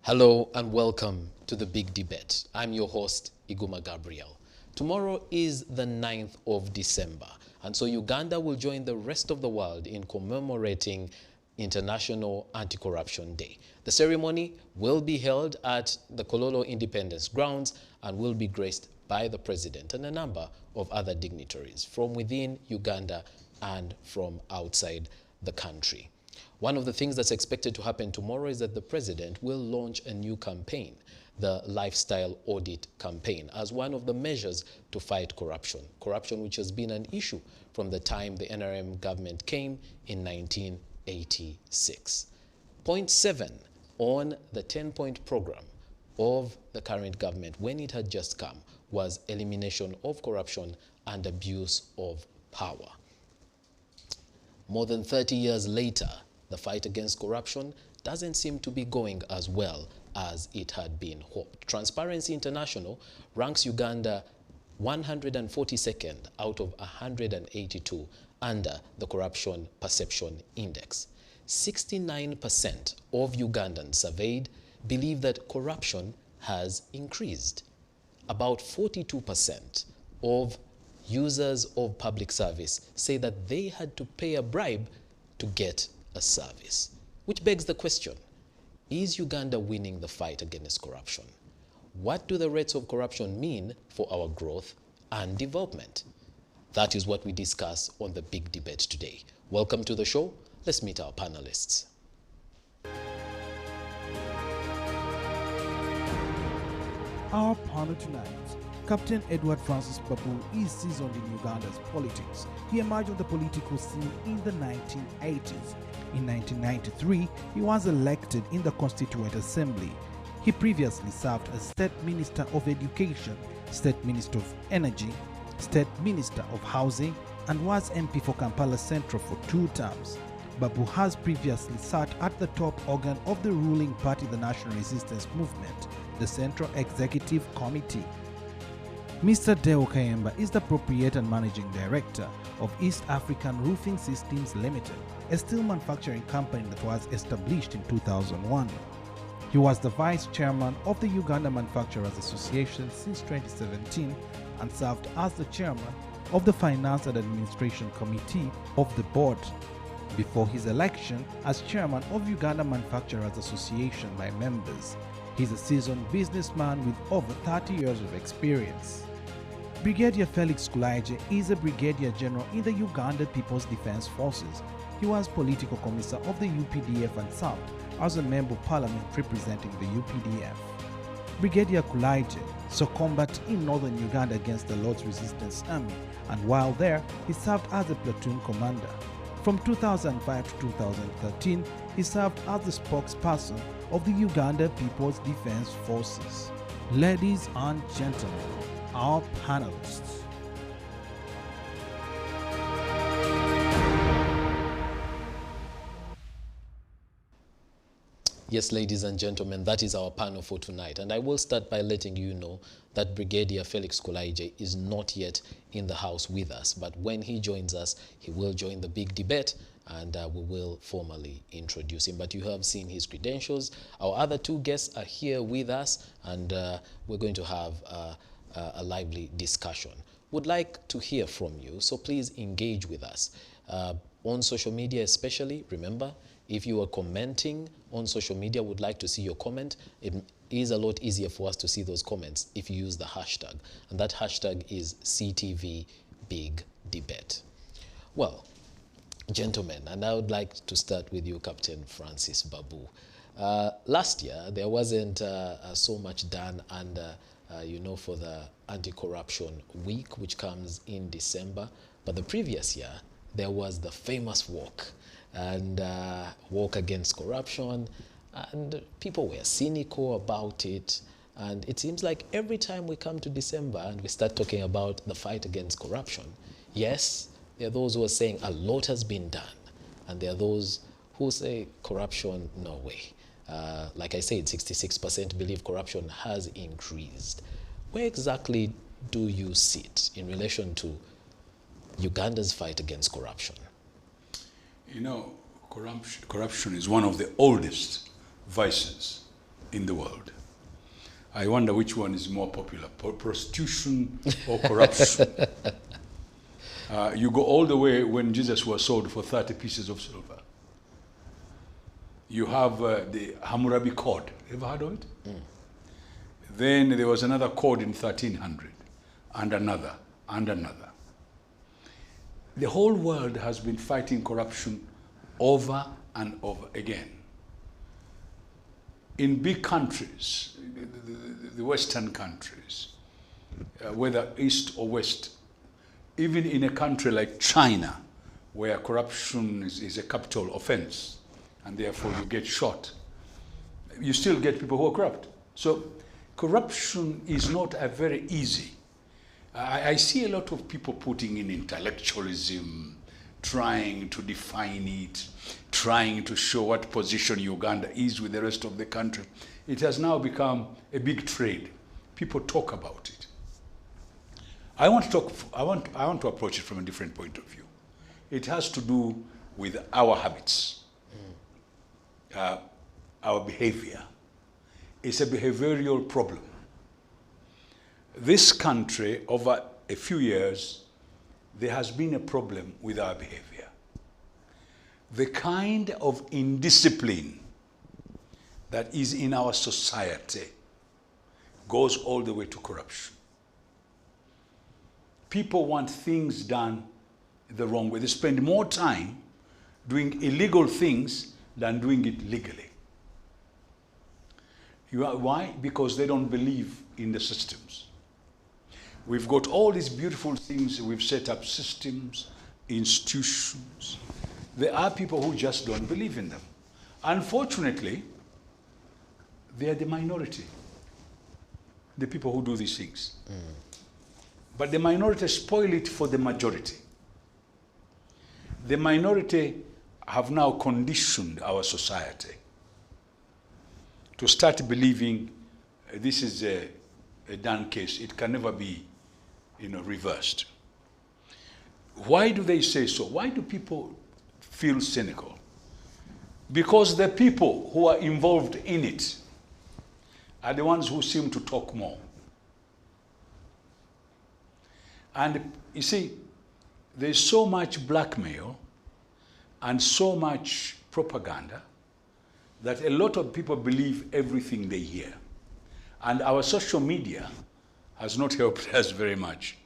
Hello and welcome to the Big Debate. I'm your host, Iguma Gabriel. Tomorrow is the 9th of December, and so Uganda will join the rest of the world in commemorating International Anti-Corruption Day. The ceremony will be held at the Kololo Independence Grounds and will be graced by the President and a number of other dignitaries from within Uganda and from outside the country. One of the things that's expected to happen tomorrow is that the president will launch a new campaign, the Lifestyle Audit Campaign, as one of the measures to fight corruption. Corruption which has been an issue from the time the NRM government came in 1986. Point 7 on the 10-point program of the current government when it had just come was elimination of corruption and abuse of power. More than 30 years later, the fight against corruption doesn't seem to be going as well as it had been hoped. Transparency International ranks Uganda 142nd out of 182 under the Corruption Perception Index. 69% of Ugandans surveyed believe that corruption has increased. About 42% of users of public service say that they had to pay a bribe to get a service, which begs the question, is Uganda winning the fight against corruption? What do the rates of corruption mean for our growth and development? That is what we discuss on the Big Debate today. Welcome to the show. Let's meet our panelists. Our panel tonight. Captain Edward Francis Babu is seasoned in Uganda's politics. He emerged on the political scene in the 1980s. In 1993, he was elected in the Constituent Assembly. He previously served as State Minister of Education, State Minister of Energy, State Minister of Housing, and was MP for Kampala Central for 2 terms. Babu has previously sat at the top organ of the ruling party, the National Resistance Movement, the Central Executive Committee. Mr. Deo Kayemba is the proprietor and managing director of East African Roofing Systems Limited, a steel manufacturing company that was established in 2001. He was the vice chairman of the Uganda Manufacturers Association since 2017 and served as the chairman of the Finance and Administration Committee of the board before his election as chairman of Uganda Manufacturers Association by members. He's a seasoned businessman with over 30 years of experience. Brigadier Felix Kulaije is a brigadier general in the Uganda People's Defense Forces. He was political commissar of the UPDF and served as a member of parliament representing the UPDF. Brigadier Kulaije saw combat in northern Uganda against the Lord's Resistance Army, and while there, he served as a platoon commander. From 2005 to 2013, he served as the spokesperson of the Uganda People's Defense Forces. Ladies and gentlemen, our panelists. Yes, ladies and gentlemen, that is our panel for tonight. And I will start by letting you know that Brigadier Felix Kulaije is not yet in the house with us. But when he joins us, he will join the Big Debate and we will formally introduce him. But you have seen his credentials. Our other 2 guests are here with us, and we're going to have a lively discussion. Would like to hear from you, so please engage with us. On social media especially, remember, if you are commenting on social media, would like to see your comment, it is a lot easier for us to see those comments if you use the hashtag. And that hashtag is CTV Big Debate. Well, gentlemen, and I would like to start with you, Captain Francis Babu. Last year, there wasn't so much done under, for the Anti-Corruption Week, which comes in December. But the previous year, there was the famous walk, and walk against corruption, and people were cynical about it. And it seems like every time we come to December and we start talking about the fight against corruption, yes, there are those who are saying a lot has been done, and there are those who say corruption, no way. Like I said, 66% believe corruption has increased. Where exactly do you sit in relation to Uganda's fight against corruption? You know, corruption is one of the oldest vices in the world. I wonder which one is more popular, prostitution or corruption. You go all the way when Jesus was sold for 30 pieces of silver. You have the Hammurabi Code. Ever heard of it? Then there was another code in 1300, and another, and another. The whole world has been fighting corruption over and over again. In big countries, the Western countries, whether East or West, even in a country like China, where corruption is a capital offense, and therefore you get shot, you still get people who are corrupt. So corruption is not a very easy. I see a lot of people putting in intellectualism, trying to define it, trying to show what position Uganda is with the rest of the country. It has now become a big trade. People talk about it. I want to approach it from a different point of view. It has to do with our habits, our behavior. It's a behavioral problem. This country, over a few years, there has been a problem with our behavior. The kind of indiscipline that is in our society goes all the way to corruption. People want things done the wrong way. They spend more time doing illegal things than doing it legally. Why? Because they don't believe in the systems. We've got all these beautiful things. We've set up systems, institutions. There are people who just don't believe in them. Unfortunately, they are the minority, the people who do these things. But the minority spoil it for the majority. The minority have now conditioned our society to start believing this is a done case. It can never be, reversed. Why do they say so? Why do people feel cynical? Because the people who are involved in it are the ones who seem to talk more. And you see, there's so much blackmail and so much propaganda that a lot of people believe everything they hear. And our social media has not helped us very much.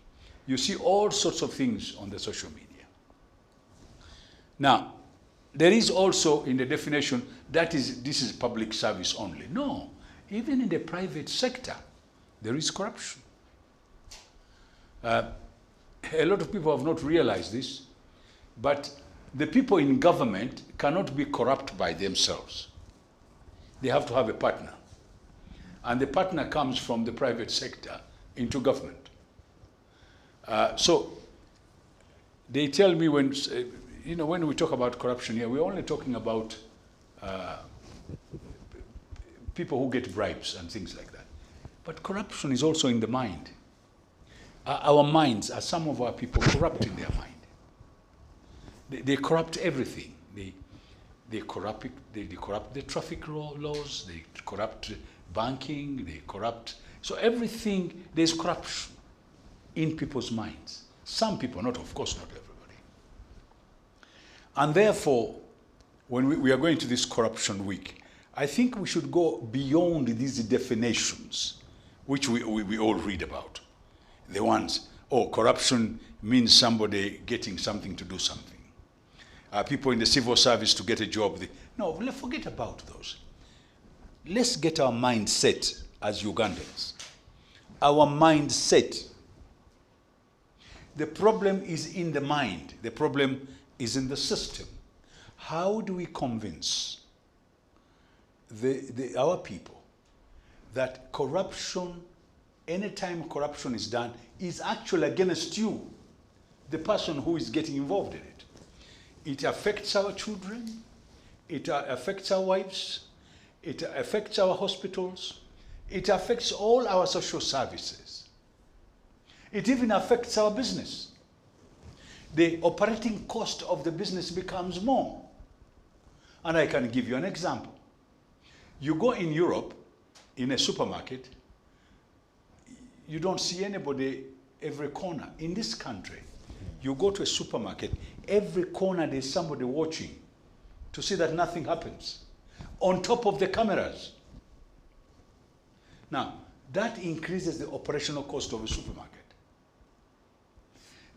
You see all sorts of things on the social media. Now, there is also in the definition that this is public service only. No, even in the private sector, there is corruption. A lot of people have not realized this, but the people in government cannot be corrupt by themselves. They have to have a partner. And the partner comes from the private sector into government. So they tell me when we talk about corruption here, we're only talking about people who get bribes and things like that. But corruption is also in the mind. Our minds, some of our people corrupt in their mind. They corrupt everything. They corrupt the traffic laws, they corrupt banking, they corrupt. So everything, there's corruption in people's minds. Some people, of course not everybody. And therefore, when we are going to this corruption week, I think we should go beyond these definitions, which we all read about. The ones, corruption means somebody getting something to do something. People in the civil service to get a job. No, forget about those. Let's get our mindset as Ugandans. Our mindset. The problem is in the mind. The problem is in the system. How do we convince our people that corruption, anytime corruption is done, is actually against you, the person who is getting involved in it? It affects our children, it affects our wives, it affects our hospitals, it affects all our social services. It even affects our business. The operating cost of the business becomes more. And I can give you an example. You go in Europe, in a supermarket, you don't see anybody every corner. In this country, you go to a supermarket, every corner there's somebody watching to see that nothing happens, on top of the cameras. Now, that increases the operational cost of a supermarket.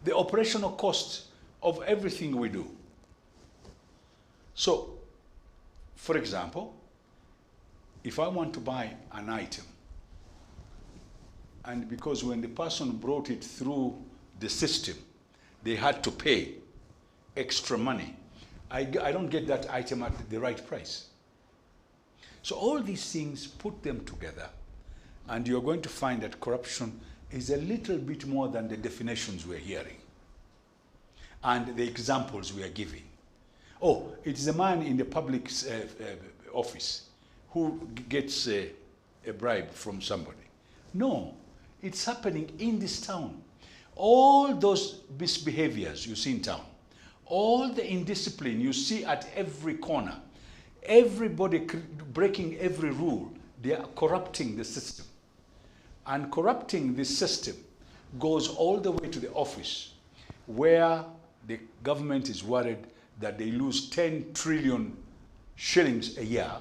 The operational cost of everything we do. So, for example, if I want to buy an item, and because when the person brought it through the system, they had to pay extra money, I don't get that item at the right price. So all these things, put them together, and you're going to find that corruption is a little bit more than the definitions we're hearing and the examples we are giving. Oh, it is a man in the public office who gets a bribe from somebody. No, it's happening in this town. All those misbehaviors you see in town, all the indiscipline you see at every corner, everybody breaking every rule, they are corrupting the system. And corrupting this system goes all the way to the office, where the government is worried that they lose 10 trillion shillings a year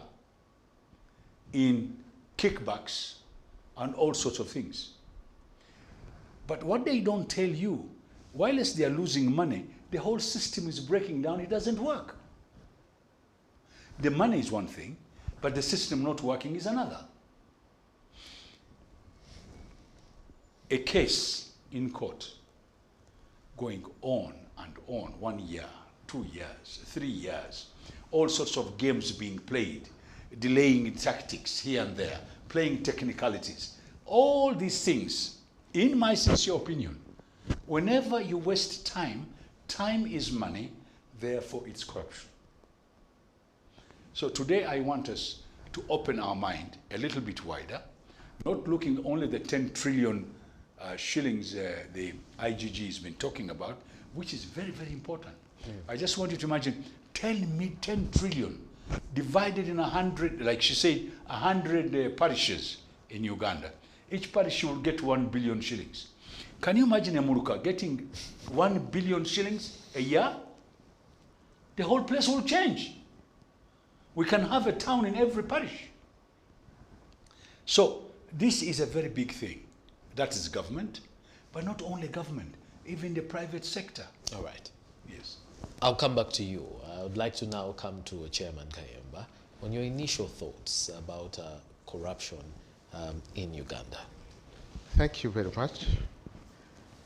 in kickbacks and all sorts of things. But what they don't tell you, whilst they are losing money, the whole system is breaking down. It doesn't work. The money is one thing, but the system not working is another. A case in court going on and on, 1 year, 2 years, 3 years, all sorts of games being played, delaying tactics here and there, playing technicalities. All these things, in my sincere opinion, whenever you waste time, time is money, therefore it's corruption. So today I want us to open our mind a little bit wider, not looking only at the 10 trillion shillings the IGG has been talking about, which is very, very important. I just want you to imagine 10 trillion divided in 100, like she said, 100 parishes in Uganda. Each parish will get 1 billion shillings. Can you imagine a Muruka getting 1 billion shillings a year? The whole place will change. We can have a town in every parish. So this is a very big thing. That is government, but not only government, even the private sector. All right. Yes. I'll come back to you. I would like to now come to Chairman Kayemba on your initial thoughts about corruption in Uganda. Thank you very much.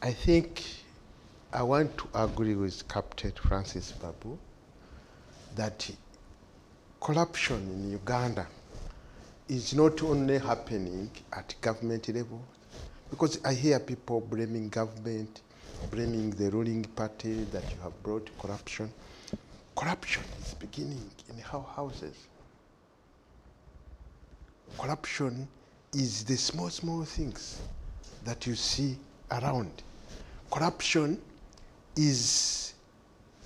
I think I want to agree with Captain Francis Babu that corruption in Uganda is not only happening at government level, because I hear people blaming government, blaming the ruling party that you have brought corruption. Corruption is beginning in our houses. Corruption is the small, small things that you see around. Corruption is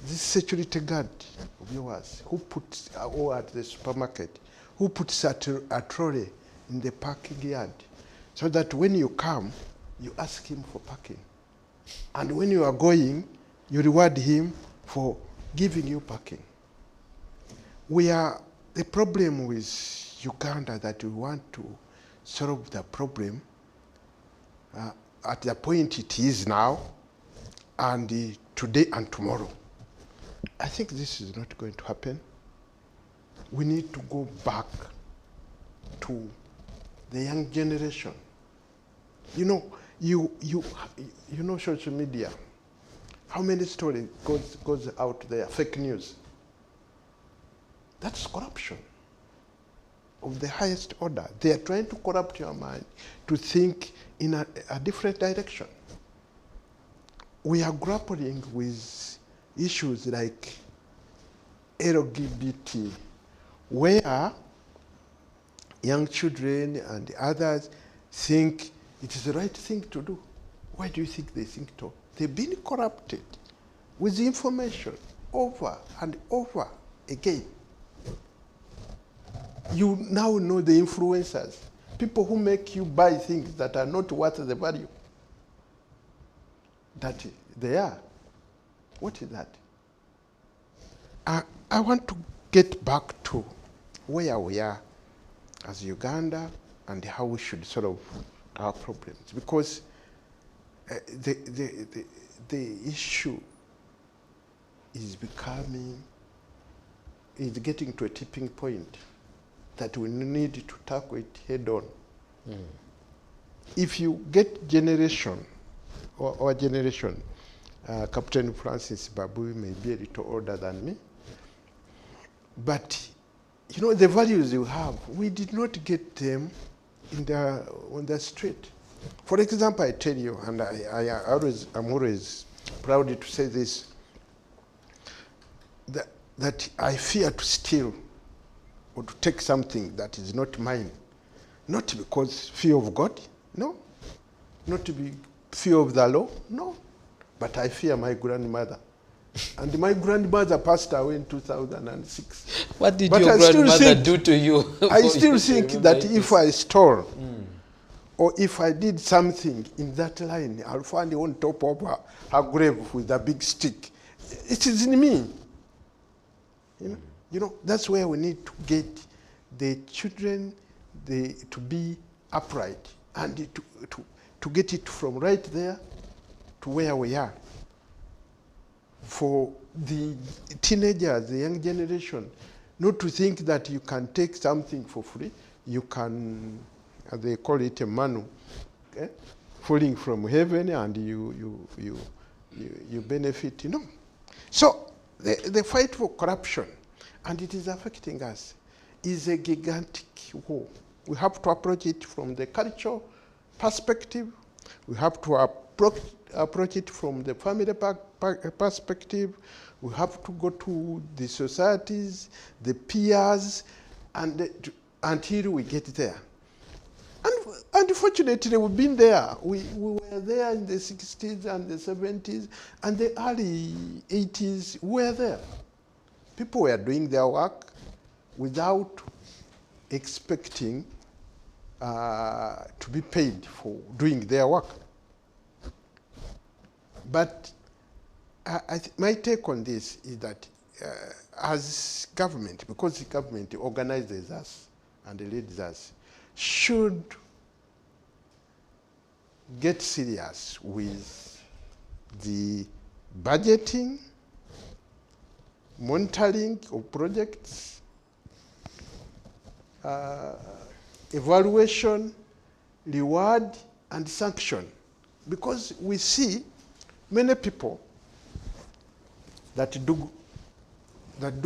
this security guard of yours who puts, or at the supermarket, who puts a trolley in the parking yard, so that when you come, you ask him for parking. And when you are going, you reward him for giving you parking. The problem with Uganda that we want to solve the problem at the point it is now, and today and tomorrow. I think this is not going to happen. We need to go back to the young generation. You know, you know social media. How many stories goes out there, fake news? That's corruption of the highest order. They are trying to corrupt your mind to think in a different direction. We are grappling with issues like LGBT, where young children and others think it is the right thing to do. Why do you think they think so? They've been corrupted with information over and over again. You now know the influencers. people who make you buy things that are not worth the value that they are. What is that? I want to get back to where we are as Uganda and how we should solve our problems, because the issue is getting to a tipping point that we need to tackle it head on. If you get generation, or generation, Captain Francis Babu may be a little older than me, but you know, the values you have, we did not get them on the street. For example, I tell you, and I'm always proud to say this, that I fear to steal or to take something that is not mine. Not because fear of God, no. Not to be fear of the law, no. But I fear my grandmother. And my grandmother passed away in 2006. What did your grandmother do to you? I still think that if I stole, or if I did something in that line, I'll find it on top of her grave with a big stick. It is in me. You know, that's where we need to get the children to be upright and to get it from right there to where we are. For the teenagers, the young generation, not to think that you can take something for free. You can, they call it a manu, okay? Falling from heaven, and you benefit, you know. So the fight for corruption, and it is affecting us, is a gigantic war. We have to approach it from the cultural perspective. We have to approach it from the family perspective. We have to go to the societies, the peers, and until we get there. And unfortunately, we've been there. We were there in the 60s and the 70s and the early 80s. We were there. People were doing their work without expecting to be paid for doing their work. But my take on this is that as government, because the government organizes us and leads us, should get serious with the budgeting, monitoring of projects, evaluation, reward, and sanction. Because we see many people that do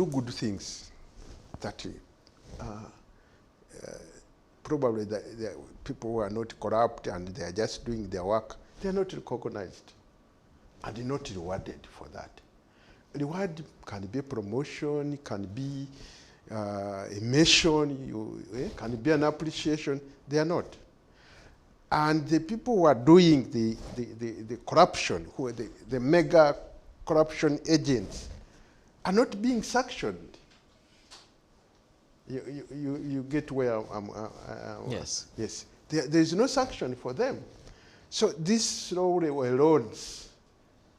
good things, that probably the people who are not corrupt and they are just doing their work, they are not recognized and not rewarded for that. Reward can be promotion, can be a mention, can be an appreciation. They are not. And the people who are doing the corruption, who are the mega corruption agents, are not being sanctioned. You get where I'm yes. Yes. There is no sanction for them. So this slowly erodes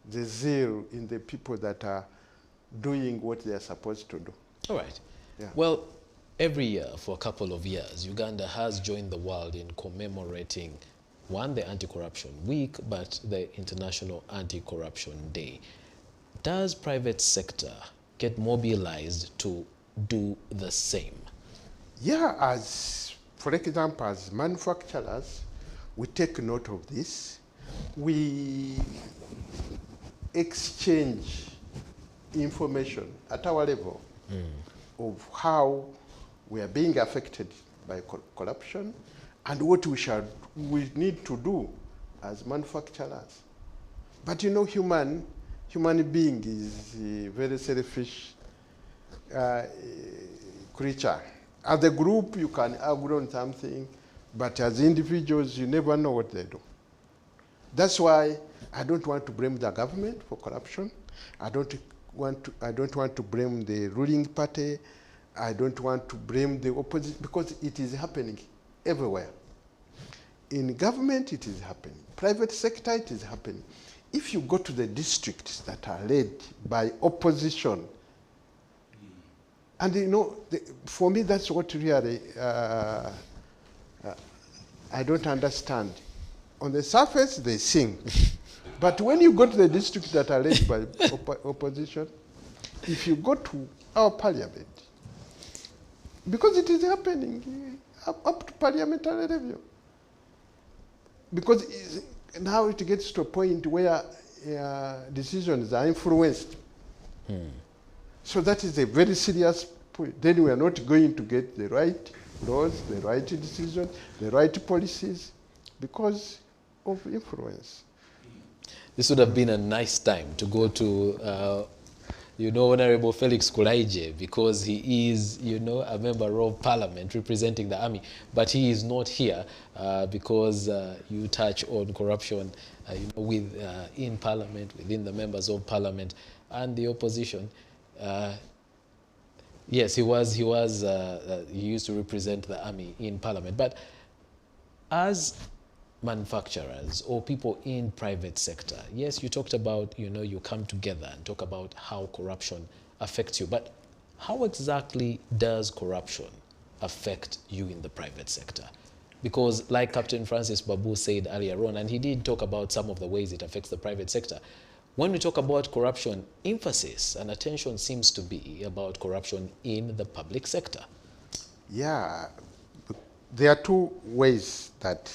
the zeal in the people that are doing what they are supposed to do. All right. Yeah. Well, every year for a couple of years, Uganda has joined the world in commemorating, one, the Anti-Corruption Week, but the International Anti-Corruption Day. Does private sector get mobilized to do the same? Yeah, as, for example, as manufacturers, we take note of this. We exchange information at our level of how we are being affected by corruption and what we need to do as manufacturers. But you know, human being is a very selfish creature. As a group, you can agree on something, but as individuals, you never know what they do. That's why I don't want to blame the government for corruption. I don't want to blame the ruling party. I don't want to blame the opposition, because it is happening everywhere. In government, it is happening. Private sector, it is happening. If you go to the districts that are led by opposition, and you know, for me, that's what really I don't understand. On the surface, they sing. But when you go to the districts that are led by opposition, if you go to our parliament, because it is happening up to parliamentary review, because now it gets to a point where decisions are influenced. So that is a very serious point. Then we are not going to get the right laws, the right decisions, the right policies, because of influence. This would have been a nice time to go to, you know, Honorable Felix Kulaije, because he is, you know, a member of parliament representing the army, but he is not here because you touch on corruption, you know, in parliament, within the members of parliament and the opposition. Yes, he used to represent the army in parliament, but as manufacturers or people in private sector, yes, you talked about, you know, you come together and talk about how corruption affects you, but how exactly does corruption affect you in the private sector? Because like Captain Francis Babu said earlier on, and he did talk about some of the ways it affects the private sector, when we talk about corruption, emphasis and attention seems to be about corruption in the public sector. Yeah, there are two ways that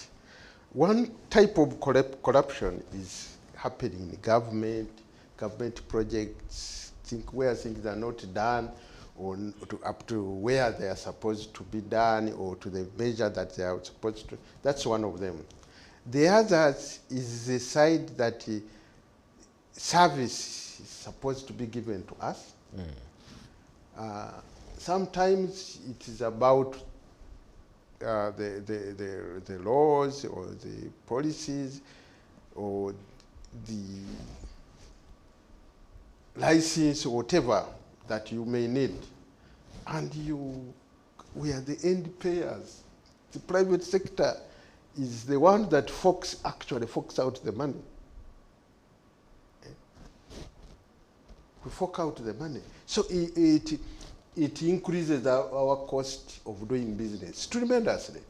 one type of corruption is happening in government projects, where things are not done, or up to where they are supposed to be done, or to the measure that they are supposed to. That's one of them. The other is the side that service is supposed to be given to us. Sometimes it is about the laws or the policies or the license or whatever that you may need. And we are the end payers. The private sector is the one that actually forks out the money. We fork out the money. So it increases our cost of doing business tremendously.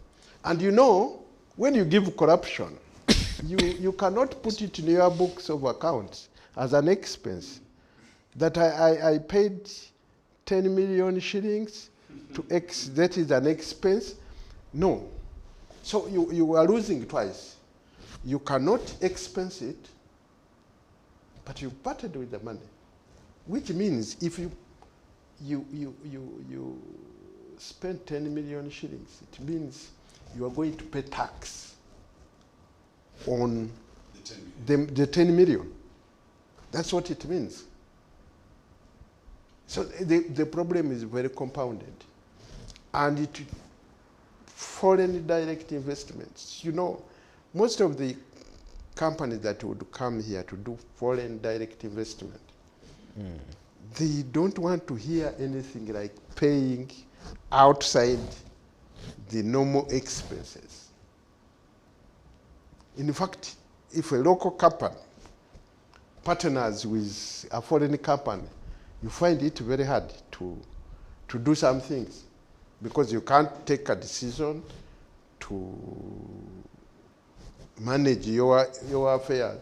And you know, when you give corruption, you cannot put it in your books of accounts as an expense. That I paid 10 million shillings to X, that is an expense. No. So you are losing twice. You cannot expense it, but you parted with the money. Which means if you spend 10 million shillings, it means you are going to pay tax on the 10 million. That's what it means. So the problem is very compounded. And foreign direct investments, you know, most of the companies that would come here to do foreign direct investment, they don't want to hear anything like paying outside the normal expenses. In fact, if a local company partners with a foreign company, you find it very hard to do some things, because you can't take a decision to manage your affairs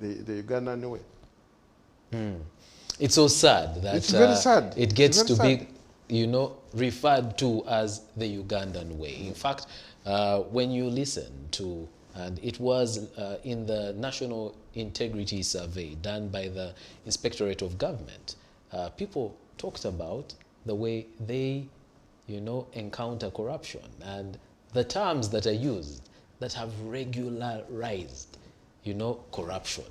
the Ugandan way. It's so sad that it's very sad. It gets to be, you know, referred to as the Ugandan way. In fact, when you listen to, and it was in the National Integrity Survey done by the Inspectorate of Government, people talked about the way they, you know, encounter corruption and the terms that are used that have regularized, you know, corruption.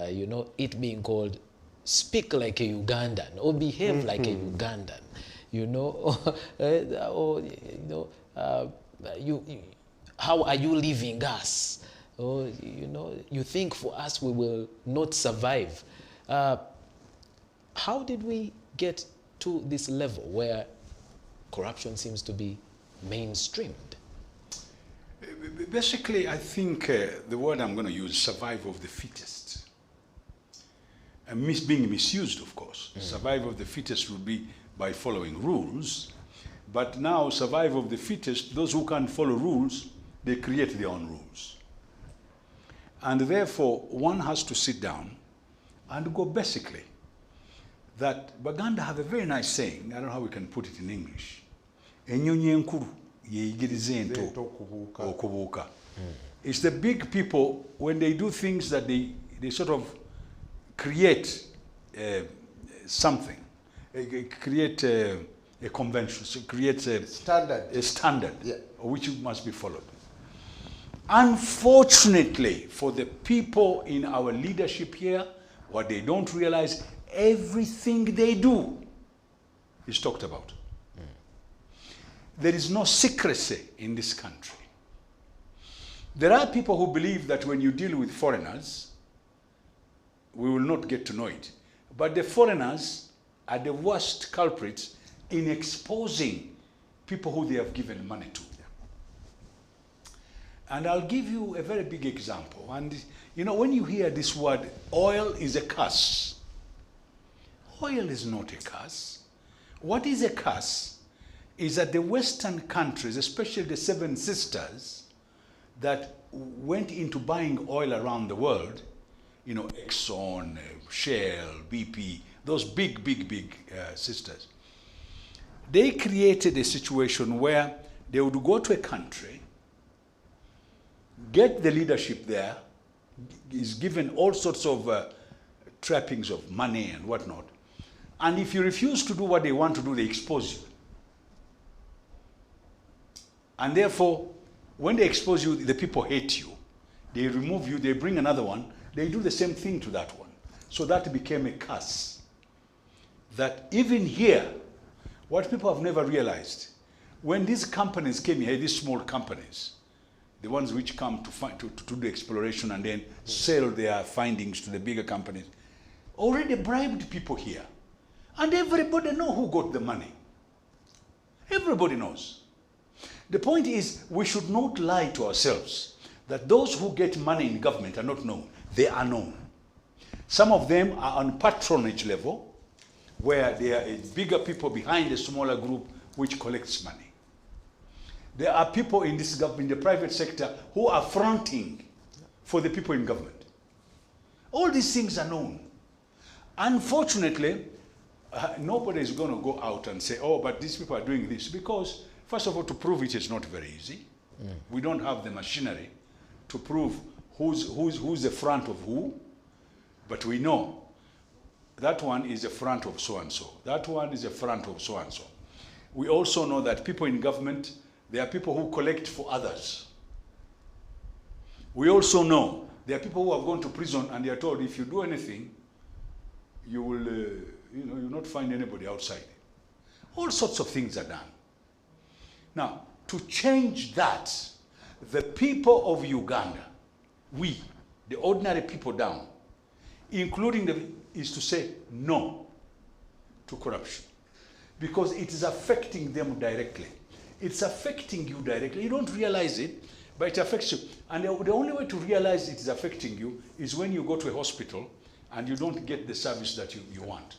You know, it being called speak like a Ugandan or behave like a Ugandan, you know, or you know, how are you leaving us? Or, you know, you think for us we will not survive. How did we get to this level where corruption seems to be mainstreamed? Basically, I think the word I'm going to use, survival of the fittest. And being misused, of course. Survival of the fittest would be by following rules. But now, survival of the fittest, those who can't follow rules, they create their own rules. And therefore, one has to sit down and go basically that Baganda have a very nice saying, I don't know how we can put it in English. Enyonyi enkulu yeeyigiriza ento okubuuka. It's the big people, when they do things that they sort of create something, create a convention, so create a standard Yeah. which must be followed. Unfortunately, for the people in our leadership here, what they don't realize, everything they do is talked about. There is no secrecy in this country. There are people who believe that when you deal with foreigners, we will not get to know it. But the foreigners are the worst culprits in exposing people who they have given money to. And I'll give you a very big example. And you know, when you hear this word, oil is a curse. Oil is not a curse. What is a curse is that the Western countries, especially the Seven Sisters, that went into buying oil around the world, you know, Exxon, Shell, BP, those big sisters, they created a situation where they would go to a country, get the leadership there, is given all sorts of trappings of money and whatnot, and if you refuse to do what they want to do, they expose you. And therefore, when they expose you, the people hate you. They remove you, they bring another one, they do the same thing to that one. So that became a curse. That even here, what people have never realized, when these companies came here, these small companies, the ones which come to do the exploration and then sell their findings to the bigger companies, already bribed people here. And everybody knows who got the money. Everybody knows. The point is, we should not lie to ourselves that those who get money in government are not known. They are known. Some of them are on patronage level, where there are bigger people behind a smaller group which collects money. There are people in this government, in the private sector, who are fronting for the people in government. All these things are known. Unfortunately, nobody is going to go out and say, oh, but these people are doing this, because first of all, to prove it is not very easy. We don't have the machinery to prove who's the front of who, but we know that one is the front of so-and-so. That one is the front of so-and-so. We also know that people in government, there are people who collect for others. We also know there are people who have gone to prison and they are told, if you do anything, you will, you'll not find anybody outside. All sorts of things are done. Now, to change that, the people of Uganda, we, the ordinary people down, including is to say no to corruption. Because it is affecting them directly. It's affecting you directly. You don't realize it, but it affects you. And the only way to realize it is affecting you is when you go to a hospital and you don't get the service that you want.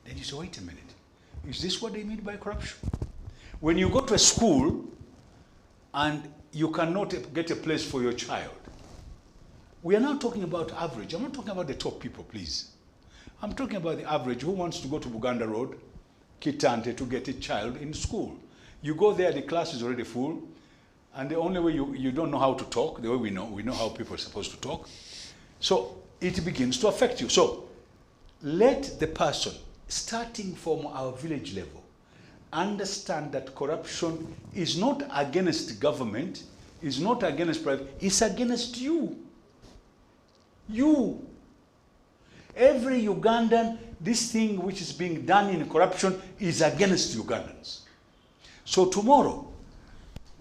Then you say, wait a minute, is this what they mean by corruption? When you go to a school and you cannot get a place for your child, we are now talking about average. I'm not talking about the top people, please. I'm talking about the average who wants to go to Uganda Road, Kitante, to get a child in school. You go there, the class is already full, and the only way you don't know how to talk, the way we know how people are supposed to talk. So it begins to affect you. So let the person, starting from our village level, understand that corruption is not against government, is not against private, it's against you. You. Every Ugandan, this thing which is being done in corruption is against Ugandans. So tomorrow,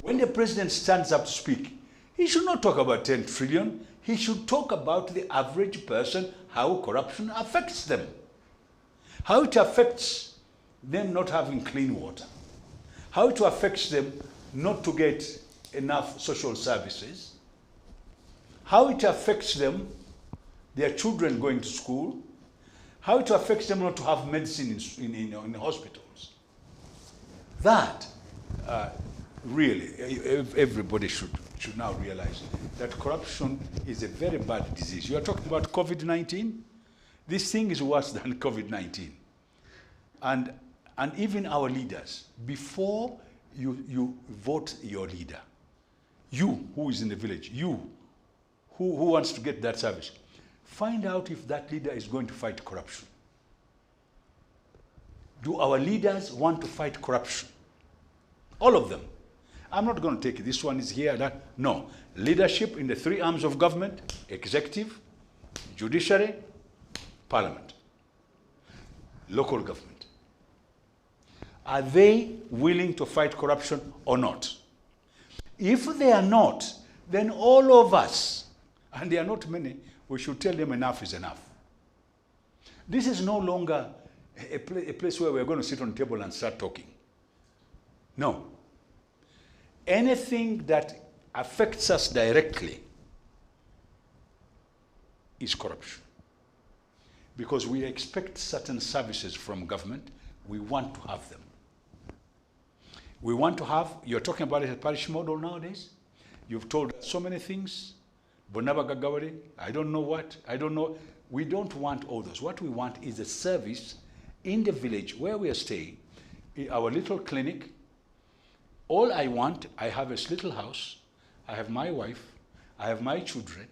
when the president stands up to speak, he should not talk about 10 trillion, he should talk about the average person, how corruption affects them. How it affects them not having clean water. How it affects them not to get enough social services, how it affects them, their children going to school, how it affects them not to have medicine in hospitals. That really, everybody should now realize that corruption is a very bad disease. You are talking about COVID-19. This thing is worse than COVID-19. And even our leaders, before you vote your leader, you who is in the village, you who wants to get that service, find out if that leader is going to fight corruption. Do our leaders want to fight corruption? All of them. I'm not going to take it. This one is here, that. No. Leadership in the three arms of government: executive, judiciary, parliament, local government. Are they willing to fight corruption or not? If they are not, then all of us, and there are not many, we should tell them enough is enough. This is no longer a place where we're going to sit on the table and start talking. No. Anything that affects us directly is corruption. Because we expect certain services from government, we want to have them. We want to have, you're talking about a parish model nowadays. You've told us so many things. Bonaba Gagawari, I don't know what, I don't know. We don't want all those. What we want is a service in the village where we are staying, in our little clinic. All I want, I have this little house, I have my wife, I have my children,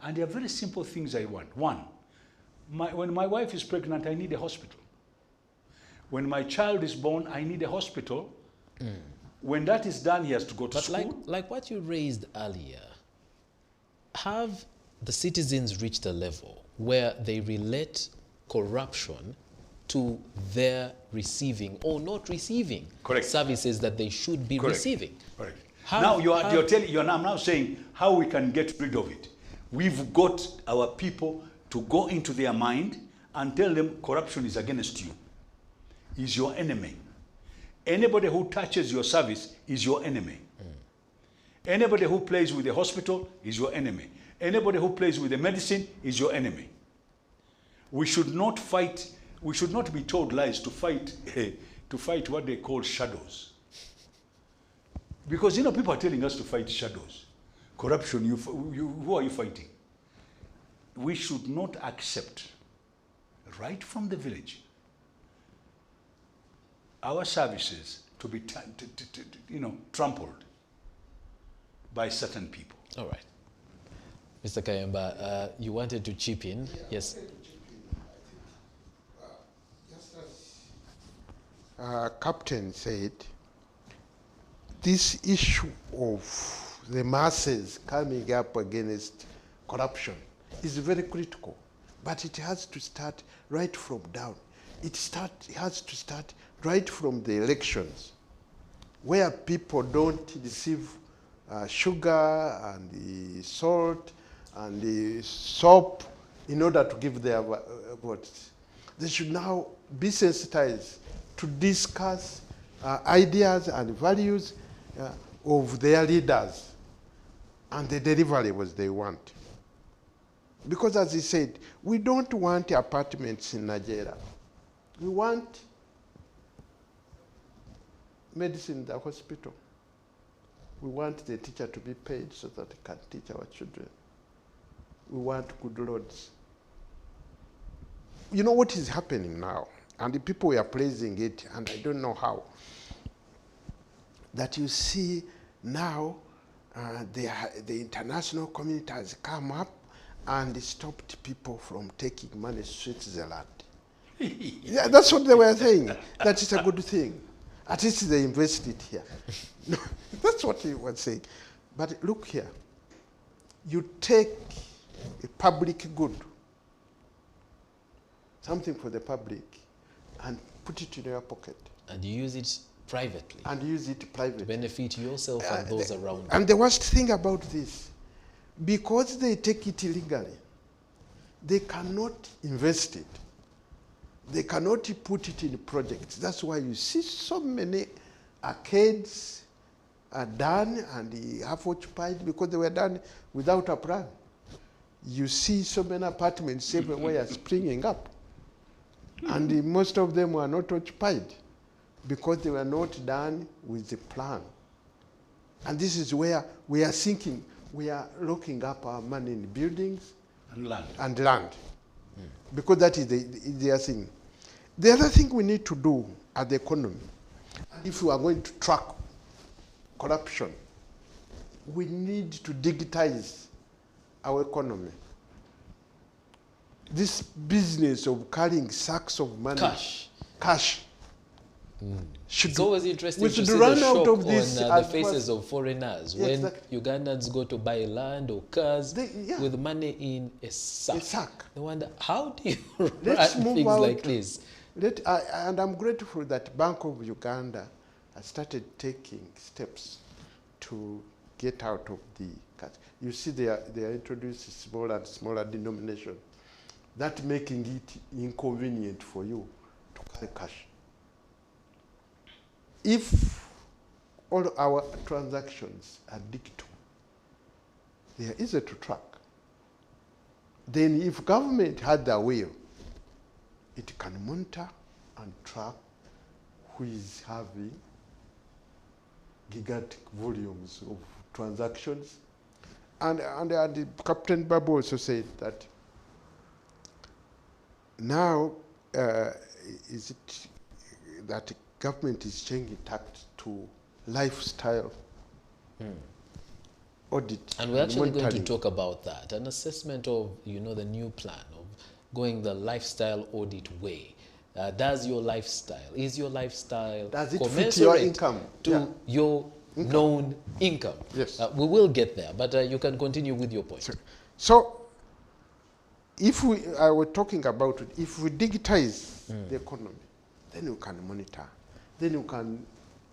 and there are very simple things I want. One, when my wife is pregnant, I need a hospital. When my child is born, I need a hospital. When that is done, he has to go to school. But like what you raised earlier, have the citizens reached a level where they relate corruption to their receiving or not receiving services that they should be receiving? Correct. Now I'm now saying how we can get rid of it. We've got our people to go into their mind and tell them corruption is against you, is your enemy. Anybody who touches your service is your enemy. Anybody who plays with the hospital is your enemy. Anybody who plays with the medicine is your enemy. We should not fight, we should not be told lies to fight what they call shadows. Because, people are telling us to fight shadows. Corruption, who are you fighting? We should not accept, right from the village, our services to be trampled by certain people. All right. Mr. Kayemba, you wanted to chip in? Yeah, yes. Just as Captain said, this issue of the masses coming up against corruption is very critical, but it has to start right from down. It has to start right from the elections, where people don't receive sugar and the salt and the soap in order to give their votes. They should now be sensitized to discuss ideas and values of their leaders and the deliverables they want. Because as he said, we don't want apartments in Nigeria. We want medicine in the hospital. We want the teacher to be paid so that they can teach our children. We want good roads. You know what is happening now, and the people are praising it, and I don't know how, that you see now the international community has come up and stopped people from taking money to Switzerland. Yeah, that's what they were saying. That is a good thing. At least they invested here. No, that's what he was saying. But look here. You take a public good, something for the public, and put it in your pocket. And you use it privately. And use it privately. To benefit yourself and those around you. And the worst thing about this, because they take it illegally, they cannot invest it. They cannot put it in projects. That's why you see so many arcades, done and half occupied because they were done without a plan. You see so many apartments everywhere springing up. And most of them were not occupied because they were not done with the plan. And this is where we are thinking, we are locking up our money in buildings and land. Because that is their thing. The other thing we need to do at the economy, if we are going to track corruption, we need to digitize our economy. This business of carrying sacks of money, cash, it's always interesting to see the run shock out of on this the faces of foreigners when exactly. Ugandans go to buy land or cars with money in a sack. They wonder, how do you run things like this? And I'm grateful that Bank of Uganda has started taking steps to get out of the cash. You see, they are introducing smaller and smaller denomination. That making it inconvenient for you to carry cash. If all our transactions are digital, they are easy to track. Then if government had their will, it can monitor and track who is having gigantic volumes of transactions. And Captain Babu also said that now is it that government is changing tact to lifestyle audit. And we're actually going to talk about that, an assessment of, the new plan of going the lifestyle audit way. Is your lifestyle does it commensurate fit your income to your known income? Yes. We will get there, but you can continue with your point. So if I were talking about it, if we digitize the economy, then you can monitor. Then you can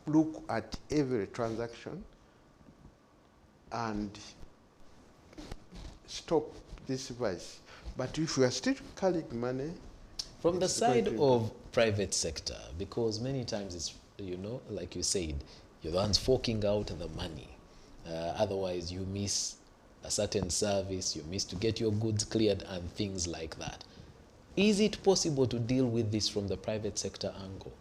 look at every transaction and stop this vice. But if we are still carrying money... From the side of private sector, because many times it's, like you said, you're the ones forking out the money. Otherwise, you miss a certain service, you miss to get your goods cleared and things like that. Is it possible to deal with this from the private sector angle?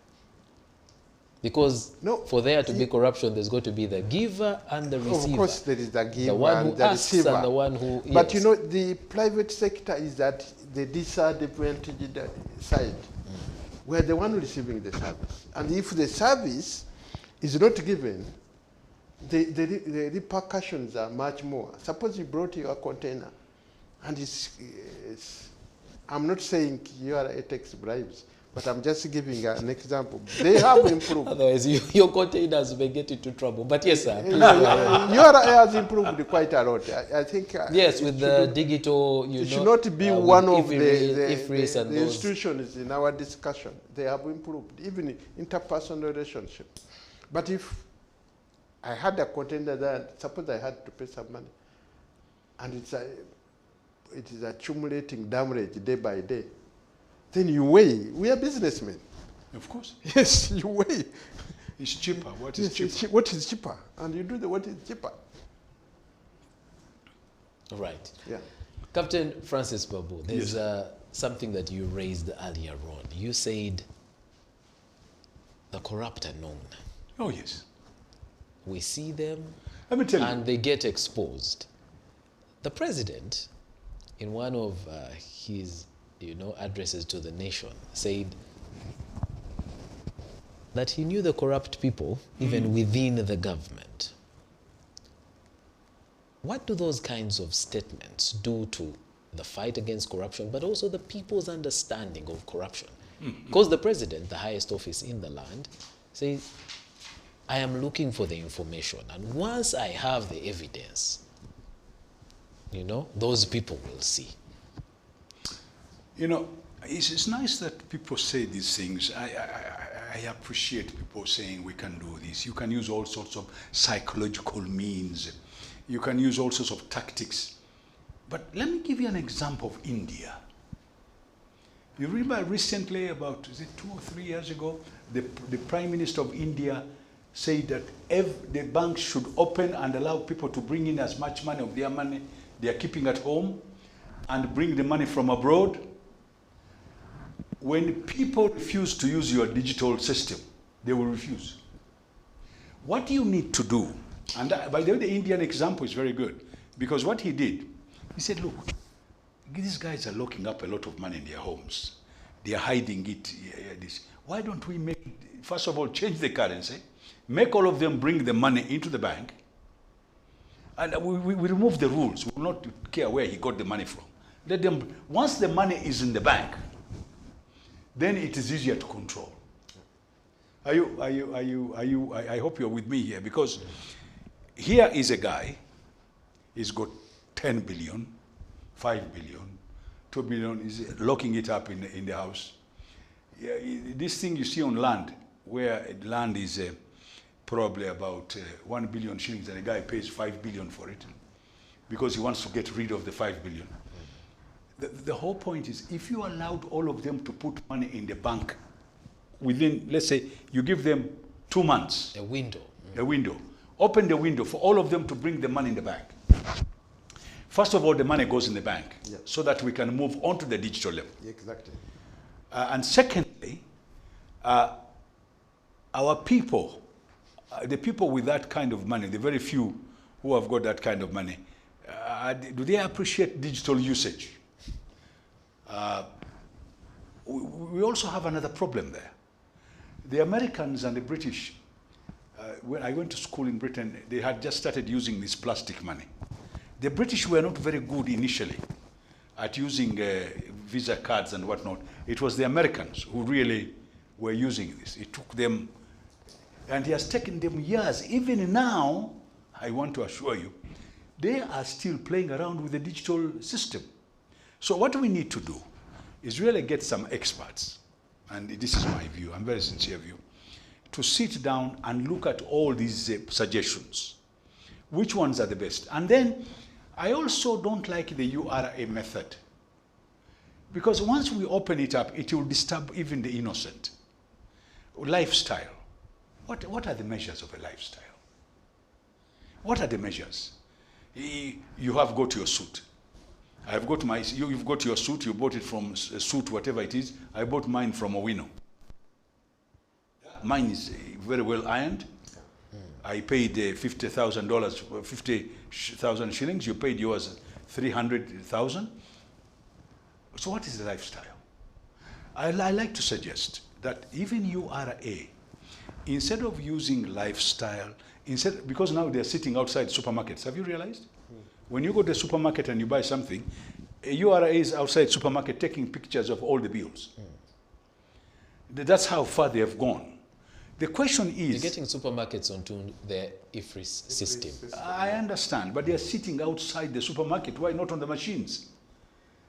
Because for there to be corruption, there's got to be the giver and the receiver. Of course, there is the giver the one who and the asks receiver. And the one who... But the private sector is that the disadvantaged side, where the one receiving the service. And if the service is not given, the repercussions are much more. Suppose you brought your container, and I'm not saying URA takes bribes, but I'm just giving an example. They have improved. Otherwise, your containers may get into trouble. But yes, sir. URA has improved quite a lot. I think. Yes, with the digital, it should not be one of the those institutions in our discussion. They have improved, even interpersonal relationship. But if I had a container there, suppose I had to pay some money, and it is accumulating damage day by day, then you weigh. We are businessmen. Of course. Yes, you weigh. It's cheaper. What is cheaper? What is cheaper? And you do what is cheaper. Right. Yeah. Captain Francis Babu, there's something that you raised earlier on. You said the corrupt are known. Oh, yes. We see them, Let me tell you. and they get exposed. The president, in one of his addresses to the nation, said that he knew the corrupt people even within the government. What do those kinds of statements do to the fight against corruption, but also the people's understanding of corruption? Because the president, the highest office in the land, says, I am looking for the information, and once I have the evidence, those people will see. It's nice that people say these things. I appreciate people saying we can do this. You can use all sorts of psychological means. You can use all sorts of tactics. But let me give you an example of India. You remember recently, about 2 or 3 years ago, the Prime Minister of India said that the banks should open and allow people to bring in as much money of their money they are keeping at home and bring the money from abroad. When people refuse to use your digital system, they will refuse. What you need to do, and by the way, the Indian example is very good, because what he did, he said, look, these guys are locking up a lot of money in their homes. They are hiding it. Why don't we first of all, change the currency, make all of them bring the money into the bank, and we remove the rules. We will not care where he got the money from. Let them, once the money is in the bank, then it is easier to control. I hope you're with me here, because here is a guy, he's got 10 billion, 5 billion, 2 billion, is locking it up in the house. Yeah, this thing you see on land, where land is probably about 1 billion shillings, and a guy pays 5 billion for it because he wants to get rid of the 5 billion. The whole point is, if you allowed all of them to put money in the bank within, let's say, you give them 2 months. A window. A window. Open the window for all of them to bring the money in the bank. First of all, the money goes in the bank, yeah, so that we can move on to the digital level. Exactly. And secondly, our people, the people with that kind of money, the very few who have got that kind of money, do they appreciate digital usage? We also have another problem there. The Americans and the British, when I went to school in Britain, they had just started using this plastic money. The British were not very good initially at using Visa cards and whatnot. It was the Americans who really were using this. It took them, and it has taken them years. Even now, I want to assure you, they are still playing around with the digital system. So what we need to do is really get some experts, and this is my view, I'm very sincere view, to sit down and look at all these suggestions. Which ones are the best? And then, I also don't like the URA method, because once we open it up, it will disturb even the innocent. Lifestyle. What are the measures of a lifestyle? What are the measures? You have got your suit. I have got you've got your suit, you bought it from a suit, whatever it is. I bought mine from Owino. Mine is very well ironed. I paid $50,000, 50,000 shillings. You paid yours 300,000. So what is the lifestyle? I like to suggest that even URA, instead of using lifestyle, because now they're sitting outside supermarkets. Have you realized? When you go to the supermarket and you buy something, a URA is outside supermarket taking pictures of all the bills. That's how far they have gone. The question is... You're getting supermarkets onto the IFRIS system. I understand, but they're sitting outside the supermarket. Why not on the machines?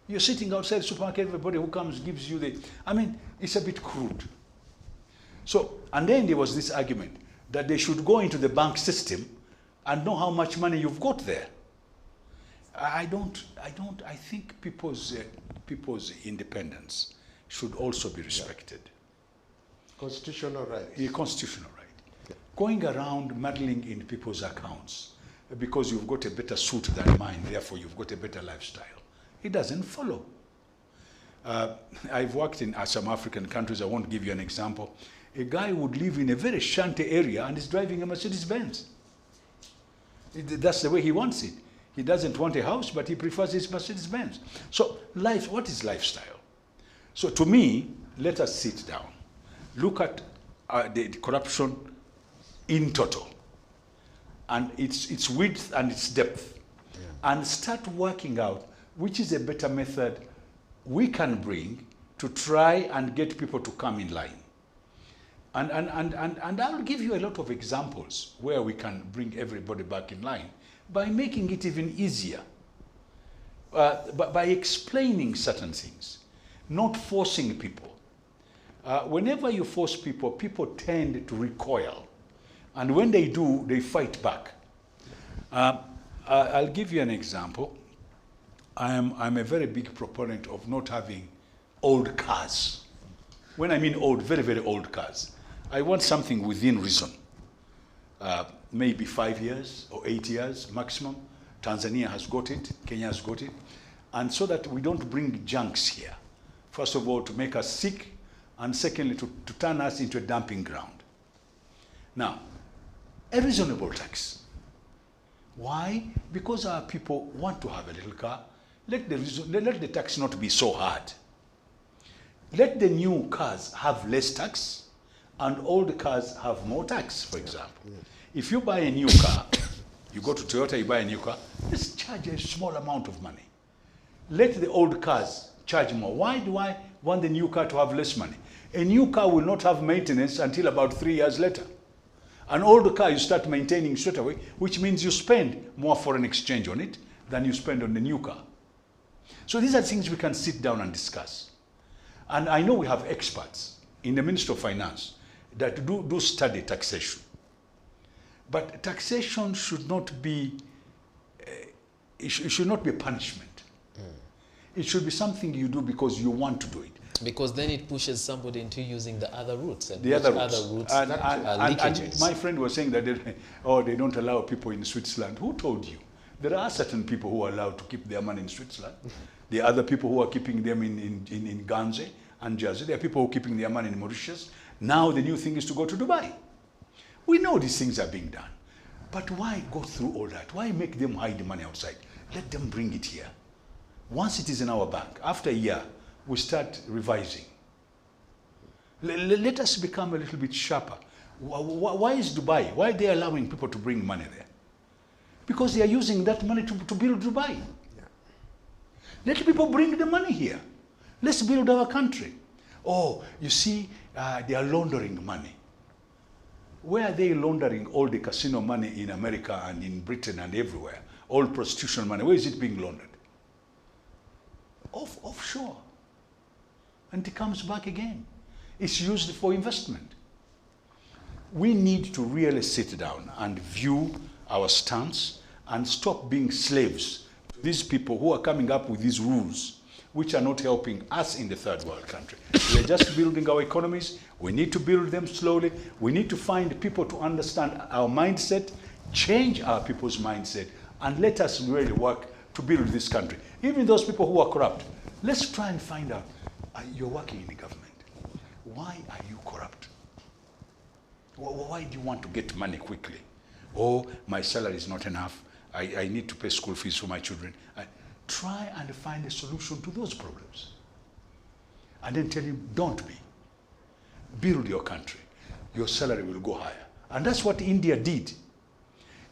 You're sitting outside the supermarket, everybody who comes gives you the... I mean, it's a bit crude. So, and then there was this argument that they should go into the bank system and know how much money you've got there. I think people's independence should also be respected. Constitutional right. A constitutional right. Yeah. Going around meddling in people's accounts because you've got a better suit than mine, therefore you've got a better lifestyle. It doesn't follow. I've worked in some African countries, I won't give you an example. A guy would live in a very shanty area and is driving a Mercedes-Benz. That's the way he wants it. He doesn't want a house, but he prefers his Mercedes-Benz. So what is lifestyle? So to me, let us sit down, look at the corruption in total, and its width and its depth, and start working out which is a better method we can bring to try and get people to come in line. And I'll give you a lot of examples where we can bring everybody back in line by making it even easier, by explaining certain things, not forcing people. Whenever you force people, people tend to recoil. And when they do, they fight back. I'll give you an example. I'm a very big proponent of not having old cars. When I mean old, very, very old cars. I want something within reason. maybe 5 years or 8 years maximum. Tanzania has got it, Kenya has got it. And so that we don't bring junks here. First of all, to make us sick, and secondly, to turn us into a dumping ground. Now, a reasonable tax. Why? Because our people want to have a little car. Let the tax not be so hard. Let the new cars have less tax, and old cars have more tax, for example. Yes. If you buy a new car, you go to Toyota, you buy a new car, let's charge a small amount of money. Let the old cars charge more. Why do I want the new car to have less money? A new car will not have maintenance until about 3 years later. An old car you start maintaining straight away, which means you spend more foreign exchange on it than you spend on the new car. So these are things we can sit down and discuss. And I know we have experts in the Ministry of Finance that do study taxation. But taxation should not be, it should not be a punishment. It should be something you do because you want to do it. Because then it pushes somebody into using the other routes. And the other routes. Are and leakages. My friend was saying that they don't allow people in Switzerland. Who told you? There are certain people who are allowed to keep their money in Switzerland. There are other people who are keeping them in Guernsey and Jersey. There are people who are keeping their money in Mauritius. Now the new thing is to go to Dubai. We know these things are being done. But why go through all that? Why make them hide the money outside? Let them bring it here. Once it is in our bank, after a year, we start revising. Let us become a little bit sharper. Why is Dubai? Why are they allowing people to bring money there? Because they are using that money to build Dubai. Yeah. Let people bring the money here. Let's build our country. Oh, you see, they are laundering money. Where are they laundering all the casino money in America and in Britain and everywhere? All prostitution money, where is it being laundered? Offshore. And it comes back again. It's used for investment. We need to really sit down and view our stance and stop being slaves to these people who are coming up with these rules which are not helping us in the third world country. We're just building our economies. We need to build them slowly. We need to find people to understand our mindset, change our people's mindset, and let us really work to build this country. Even those people who are corrupt, let's try and find out, you're working in the government. Why are you corrupt? Why do you want to get money quickly? Oh, my salary is not enough. I need to pay school fees for my children. Try and find a solution to those problems. And then tell him, don't be. Build your country. Your salary will go higher. And that's what India did.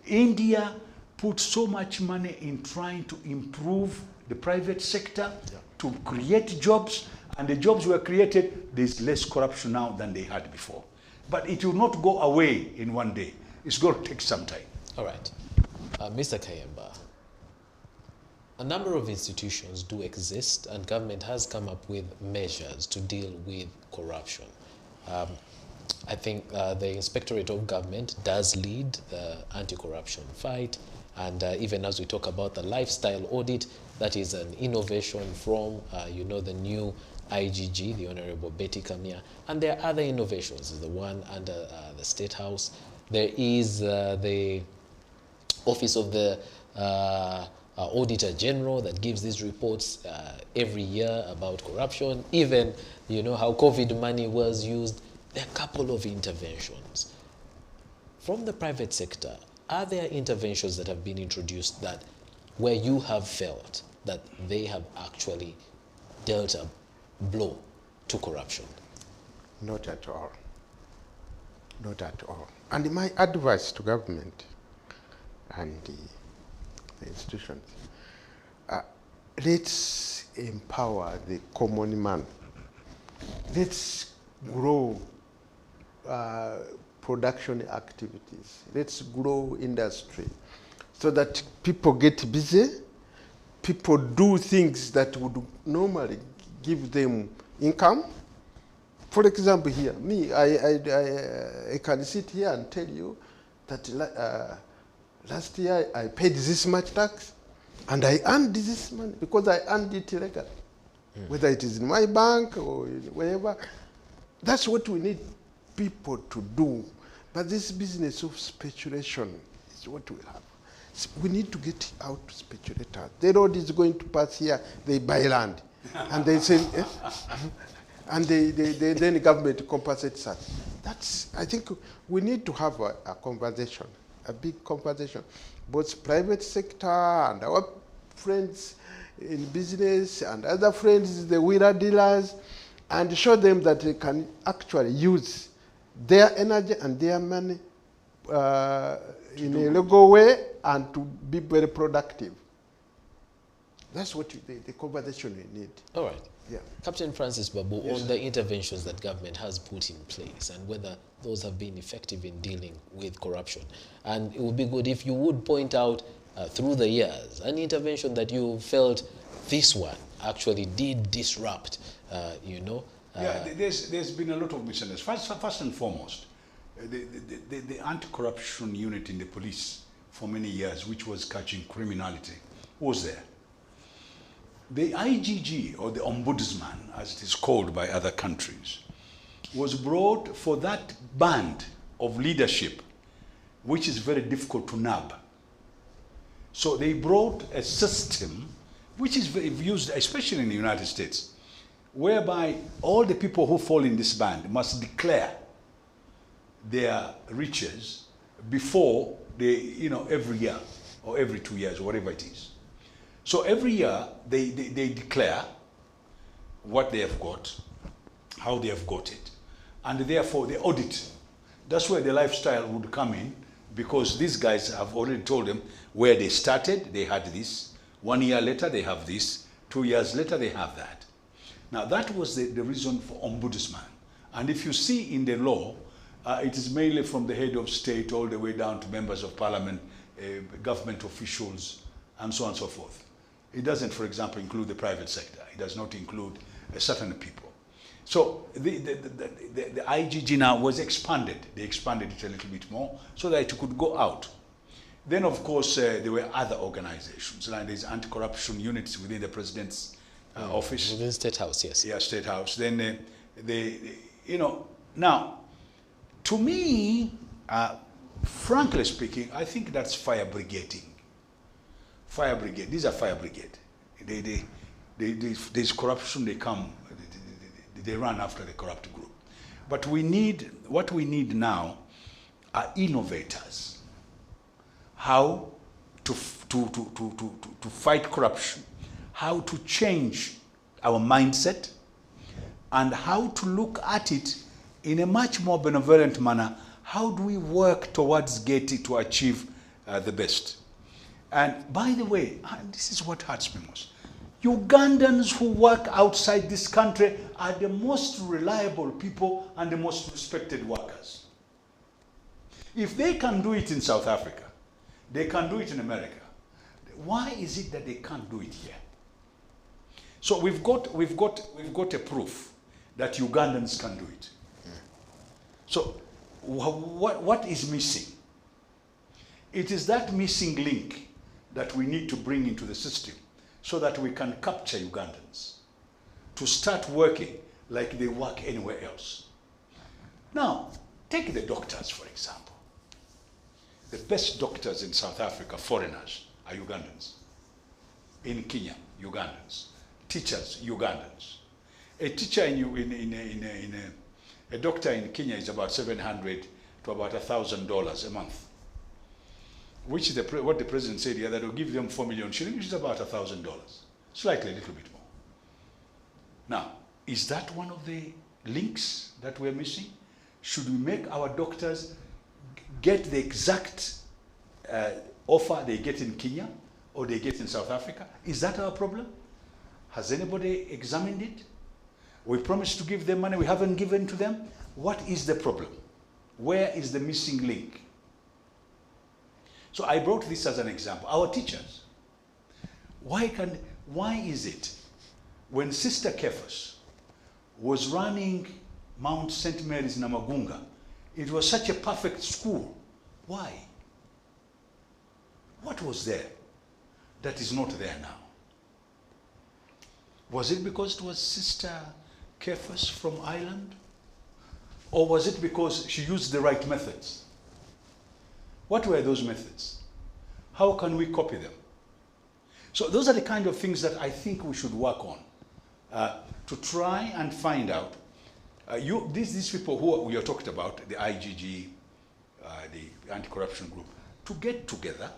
India put so much money in trying to improve the private sector, to create jobs, and the jobs were created, there's less corruption now than they had before. But it will not go away in one day. It's going to take some time. All right. Mr. Kayemba, a number of institutions do exist, and government has come up with measures to deal with corruption. I think the Inspectorate of Government does lead the anti-corruption fight, and even as we talk about the lifestyle audit, that is an innovation from, the new IGG, the Honorable Betty Kamia, and there are other innovations. There's the one under the State House. There is the Office of the Auditor General that gives these reports every year about corruption. Even, how COVID money was used. There are a couple of interventions. From the private sector, are there interventions that have been introduced that where you have felt that they have actually dealt a blow to corruption? Not at all. Not at all. And my advice to government and the institutions, let's empower the common man. Let's grow production activities. Let's grow industry so that people get busy, people do things that would normally give them income. For example, here, me, I can sit here and tell you that last year I paid this much tax and I earned this money because I earned it regularly. Whether it is in my bank or wherever. That's what we need people to do. But this business of speculation is what we have. We need to get out to speculators. The road is going to pass here, they buy land. And they say, and then the government compensates us. I think we need to have a conversation, a big conversation, both private sector and our friends in business and other friends, the wheeler dealers, and show them that they can actually use their energy and their money in a legal way and to be very productive. That's what the conversation we need. All right. Yeah. Captain Francis Babu, Yes, on the interventions that government has put in place and whether those have been effective in dealing with corruption. And it would be good if you would point out through the years an intervention that you felt this one actually did disrupt, there's been a lot of misunderstandings. First and foremost, the anti-corruption unit in the police for many years, which was catching criminality, was there. The IGG, or the Ombudsman, as it is called by other countries, was brought for that band of leadership, which is very difficult to nab. So they brought a system, which is very used, especially in the United States, whereby all the people who fall in this band must declare their riches before they, every year or every 2 years or whatever it is. So every year they declare what they have got, how they have got it, and therefore they audit. That's where the lifestyle would come in, because these guys have already told them where they started, they had this. 1 year later they have this. 2 years later they have that. Now that was the reason for ombudsman. And if you see in the law, it is mainly from the head of state all the way down to members of parliament, government officials, and so on and so forth. It doesn't, for example, include the private sector. It does not include certain people. So the IGG now was expanded. They expanded it a little bit more so that it could go out. Then, of course, there were other organizations. Like there's anti-corruption units within the president's office. Within State House, yes. Yeah, State House. Then, now, to me, frankly speaking, I think that's fire brigading. Fire brigade. These are fire brigade. There's corruption. They come. They run after the corrupt group. But what we need now are innovators. How to fight corruption, how to change our mindset, and how to look at it in a much more benevolent manner. How do we work towards getting to achieve the best? And by the way, this is what hurts me most. Ugandans who work outside this country are the most reliable people and the most respected workers. If they can do it in South Africa, they can do it in America. Why is it that they can't do it here? So we've got a proof that Ugandans can do it. So what is missing? It is that missing link that we need to bring into the system so that we can capture Ugandans to start working like they work anywhere else. Now, take the doctors, for example. The best doctors in South Africa, foreigners, are Ugandans. In Kenya, Ugandans. Teachers, Ugandans. A teacher a doctor in Kenya is about $700 to about $1,000 a month. Which is what the president said here, that will give them 4 million shillings, which is about $1,000. Slightly, a little bit more. Now, is that one of the links that we're missing? Should we make our doctors get the exact offer they get in Kenya or they get in South Africa? Is that our problem? Has anybody examined it? We promised to give them money, we haven't given to them. What is the problem? Where is the missing link? So I brought this as an example. Our teachers. Why is it when Sister Cephas was running Mount St. Mary's in Namagunga, it was such a perfect school? Why? What was there that is not there now? Was it because it was Sister Cephas from Ireland? Or was it because she used the right methods? What were those methods? How can we copy them? So those are the kind of things that I think we should work on to try and find out. These people who we are talking about, the IGG, the anti-corruption group, to get together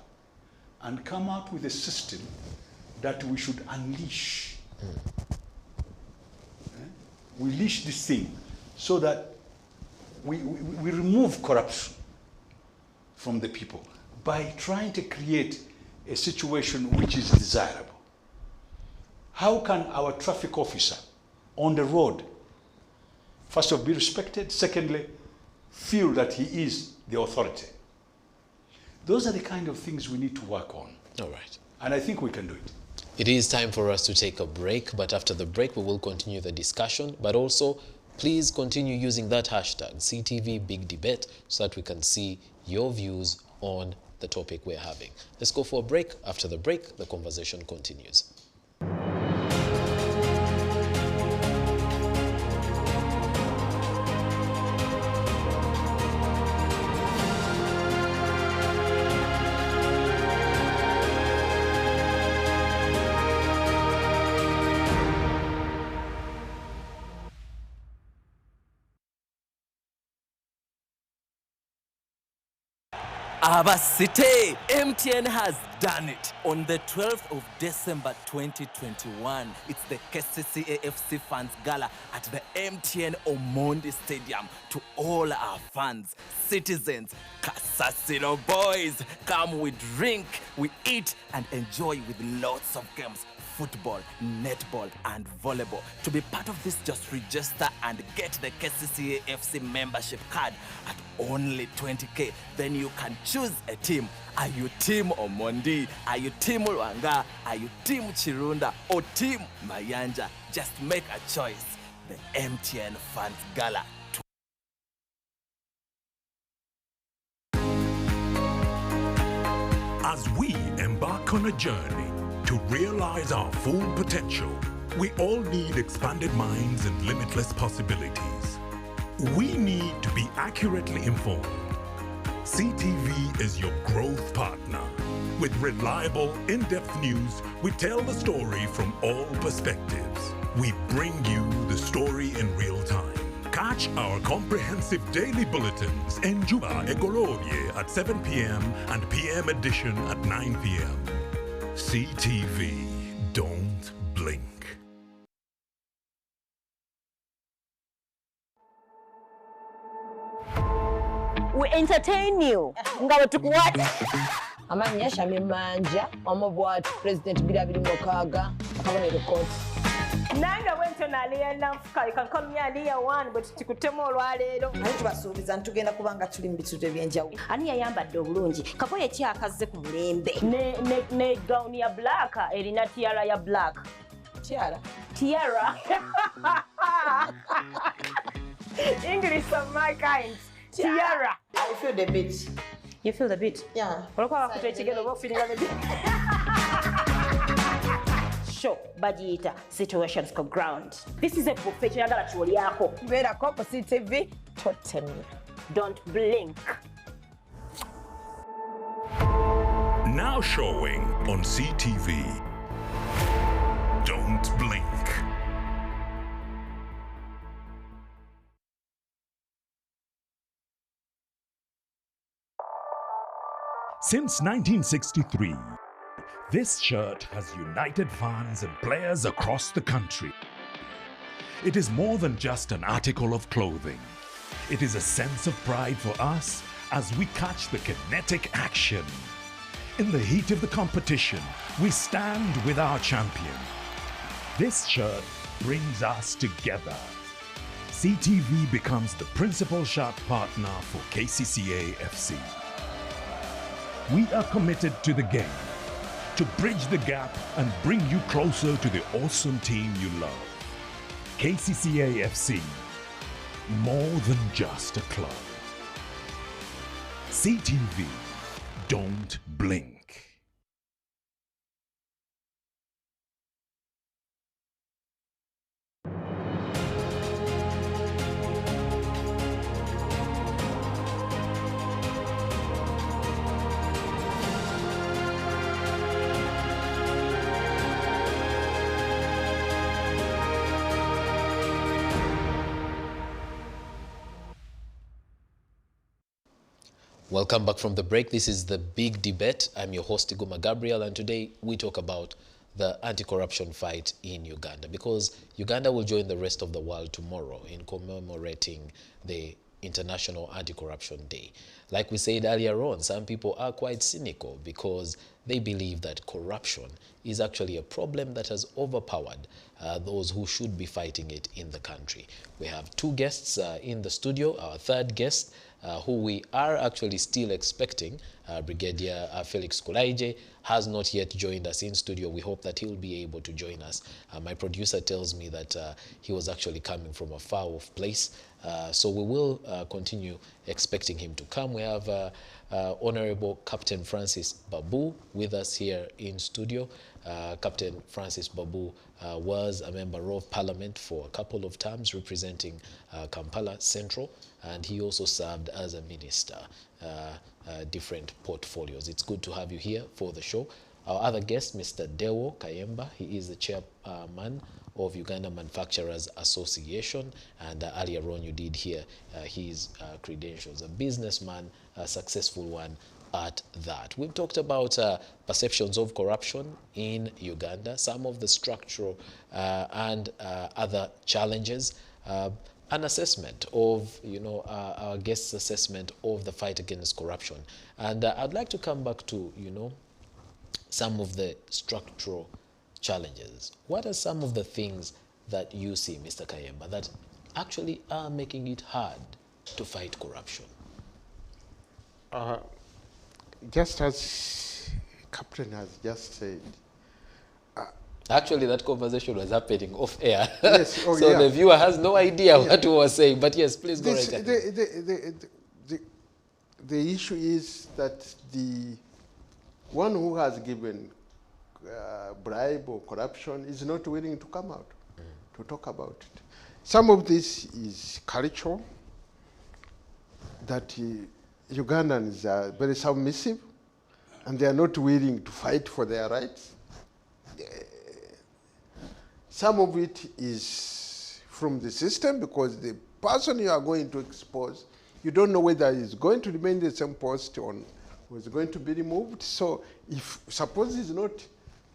and come up with a system that we should unleash. We unleash this thing so that we remove corruption from the people by trying to create a situation which is desirable. How can our traffic officer on the road, first of all, be respected, secondly, feel that he is the authority? Those are the kind of things we need to work on. All right. And I think we can do it. It is time for us to take a break, but after the break, we will continue the discussion. But also, please continue using that hashtag, CTV Big Debate, so that we can see your views on the topic we're having. Let's go for a break. After the break, the conversation continues. Abasite, MTN has done it. On the 12th of December 2021, it's the KCCAFC Fans Gala at the MTN Omondi Stadium. To all our fans, citizens, Kasasino boys, come we drink, we eat and enjoy with lots of games. Football, netball, and volleyball. To be part of this, just register and get the KCCAFC membership card at only 20k. Then you can choose a team. Are you Team Omondi? Are you Team Luanga? Are you Team Chirunda? Or Team Mayanja? Just make a choice. The MTN Fans Gala. As we embark on a journey to realize our full potential, we all need expanded minds and limitless possibilities. We need to be accurately informed. CTV is your growth partner. With reliable, in-depth news, we tell the story from all perspectives. We bring you the story in real time. Catch our comprehensive daily bulletins in Juba Egorovie at 7 p.m. and PM edition at 9 p.m. CTV, don't blink. We entertain you. Ngawe tukuwaje? Amanya Shamimanja, Omobwat, President Birabiri Mokaga, Kabonero Court. Nanga wento na aliya nafuka ikankomya aliya one but tikutemo olwaleero. Naye tubasuubiza ntugenda kubanga tuli mu bitundu ebyenjawulo. Ani yayambadde obulungi kakoye kyakaze ku mulembe ne gown ya black erina tiara ya black. Tiara English of my kind. Tiara. I feel the beat. You feel the beat? Yeah. Olokwa bakutwe kigero bo feeling the beat. Show bagiyita situations ko ground. This is a buffet kyagala tuolyako. Beera koko CTV totally. Don't blink. Now showing on CTV. Don't blink. Since 1963, this shirt has united fans and players across the country. It is more than just an article of clothing. It is a sense of pride for us as we catch the kinetic action. In the heat of the competition, we stand with our champion. This shirt brings us together. CTV becomes the principal shirt partner for KCCA FC. We are committed to the game, to bridge the gap and bring you closer to the awesome team you love. KCCA FC, more than just a club. CTV, don't blink. Welcome back from the break. This is The Big Debate. I'm your host, Iguma Gabriel, and today we talk about the anti-corruption fight in Uganda, because Uganda will join the rest of the world tomorrow in commemorating the International Anti-Corruption Day. Like we said earlier on, some people are quite cynical because they believe that corruption is actually a problem that has overpowered those who should be fighting it in the country. We have two guests in the studio. Our third guest, who we are actually still expecting, Brigadier Felix Kulaije, has not yet joined us in studio. We hope that he'll be able to join us. My producer tells me that he was actually coming from a far off place. So we will continue expecting him to come. We have Honorable Captain Francis Babu with us here in studio. Captain Francis Babu was a member of Parliament for a couple of terms representing Kampala Central, and he also served as a minister, different portfolios. It's good to have you here for the show. Our other guest, Mr. Dewo Kayemba, he is the chairman of Uganda Manufacturers Association, and earlier on you did hear his credentials, a businessman, a successful one at that. We've talked about perceptions of corruption in Uganda, some of the structural and other challenges, an assessment of, our guest's assessment of the fight against corruption. And I'd like to come back to, some of the structural challenges. What are some of the things that you see, Mr. Kayemba, that actually are making it hard to fight corruption? Just as Captain has just said. Actually, that conversation was happening off air. Yes, so the viewer has no idea what we were saying. But yes, please go right ahead. The issue is that the one who has given bribe or corruption is not willing to come out to talk about it. Some of this is cultural, that Ugandans are very submissive and they are not willing to fight for their rights. Some of it is from the system, because the person you are going to expose, you don't know whether he's going to remain the same post or is going to be removed. So if suppose he's not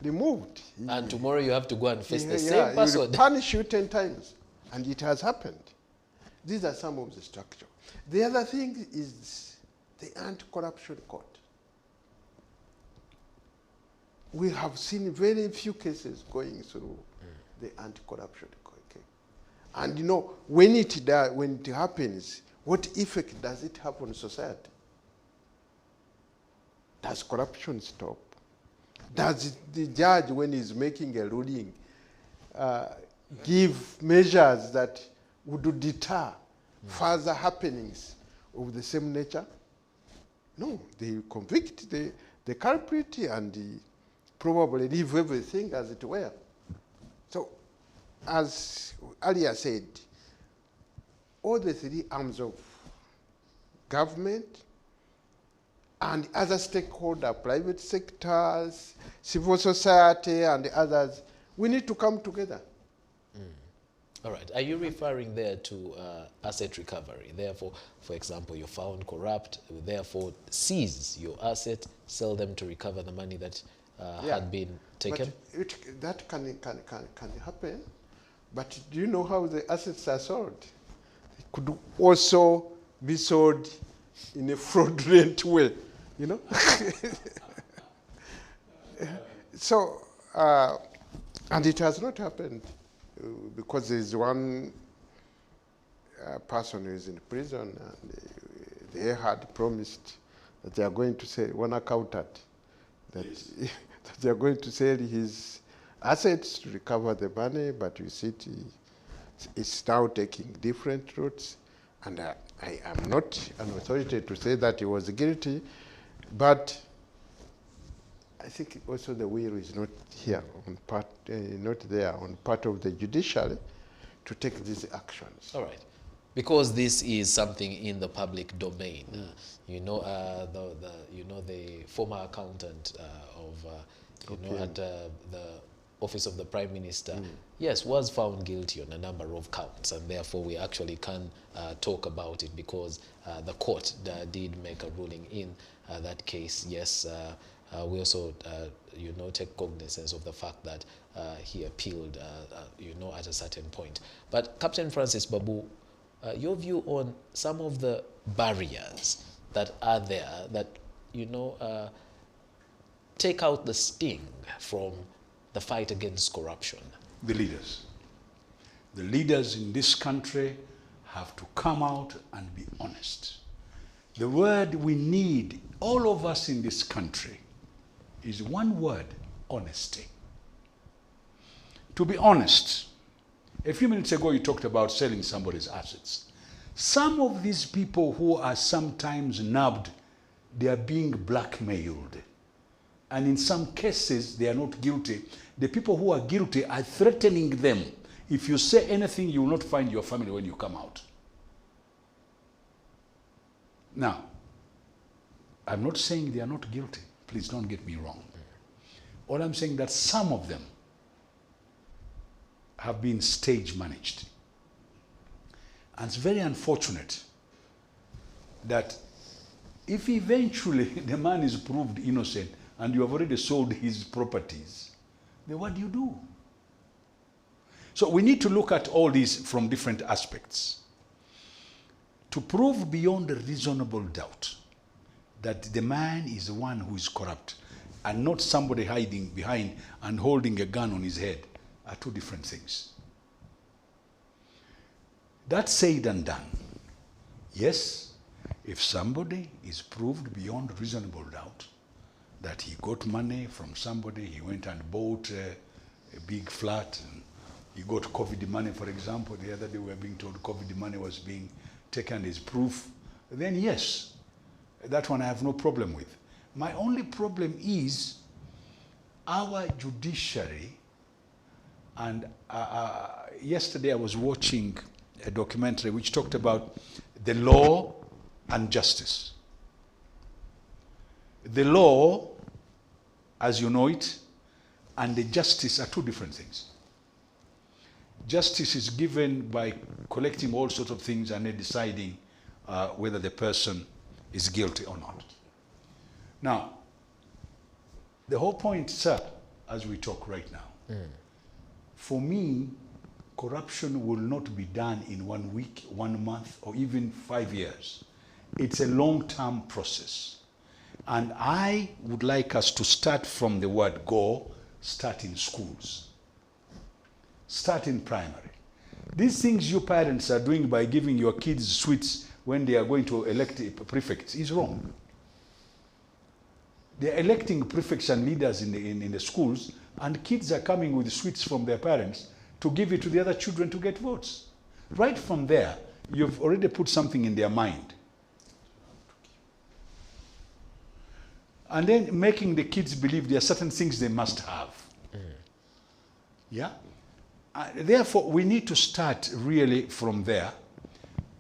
removed, and tomorrow you have to go and face the same person, he will punish you 10 times, and it has happened. These are some of the structure. The other thing is the anti-corruption court. We have seen very few cases going through the anti-corruption court. Okay? And when it happens, what effect does it have on society? Does corruption stop? Does the judge, when he's making a ruling, give measures that would deter further happenings of the same nature? No, they convict the culprit and probably leave everything as it were. So, as earlier said, all the three arms of government and other stakeholders, private sectors, civil society, and others, we need to come together. All right. Are you referring there to asset recovery? Therefore, for example, you're found corrupt, therefore seize your asset, sell them to recover the money that had been taken? But that can happen, but do you know how the assets are sold? It could also be sold in a fraudulent way, So, and it has not happened because there's one person who is in prison, and they had promised that they are going to sell, one accountant, that, that they are going to sell his assets to recover the money, but you see it's now taking different routes. And I am not an authority to say that he was guilty, but I think also the will is not here on part, not there on part of the judiciary to take these actions. All right, because this is something in the public domain. The former accountant of at the office of the Prime Minister, yes, was found guilty on a number of counts, and therefore we actually can talk about it because the court did make a ruling in that case. Yes, we also, take cognizance of the fact that he appealed, at a certain point. But Captain Francis Babu, your view on some of the barriers that are there that, take out the sting from the fight against corruption? The leaders. The leaders in this country have to come out and be honest. The word we need, all of us in this country, is one word: honesty. To be honest, a few minutes ago you talked about selling somebody's assets. Some of these people who are sometimes nabbed, they are being blackmailed. And in some cases, they are not guilty. The people who are guilty are threatening them. If you say anything, you will not find your family when you come out. Now, I'm not saying they are not guilty. Please don't get me wrong. All I'm saying that some of them have been stage managed. And it's very unfortunate that if eventually the man is proved innocent and you have already sold his properties, then what do you do? So we need to look at all these from different aspects. To prove beyond a reasonable doubt that the man is the one who is corrupt and not somebody hiding behind and holding a gun on his head are two different things. That said and done, yes, if somebody is proved beyond reasonable doubt that he got money from somebody, he went and bought a big flat, and he got COVID money, for example. The other day we were being told COVID money was being taken as proof. Then yes, that one I have no problem with. My only problem is our judiciary, and yesterday I was watching a documentary which talked about the law and justice. The law, as you know it, and the justice are two different things. Justice is given by collecting all sorts of things and then deciding whether the person is guilty or not. Now, the whole point, sir, as we talk right now, for me, corruption will not be done in 1 week, 1 month, or even 5 years. It's a long-term process. And I would like us to start from the word go, start in schools. Start in primary. These things you parents are doing by giving your kids sweets when they are going to elect prefects is wrong. They are electing prefects and leaders in the schools, and kids are coming with sweets from their parents to give it to the other children to get votes. Right from there, you've already put something in their mind. And then making the kids believe there are certain things they must have. Yeah? Therefore, we need to start really from there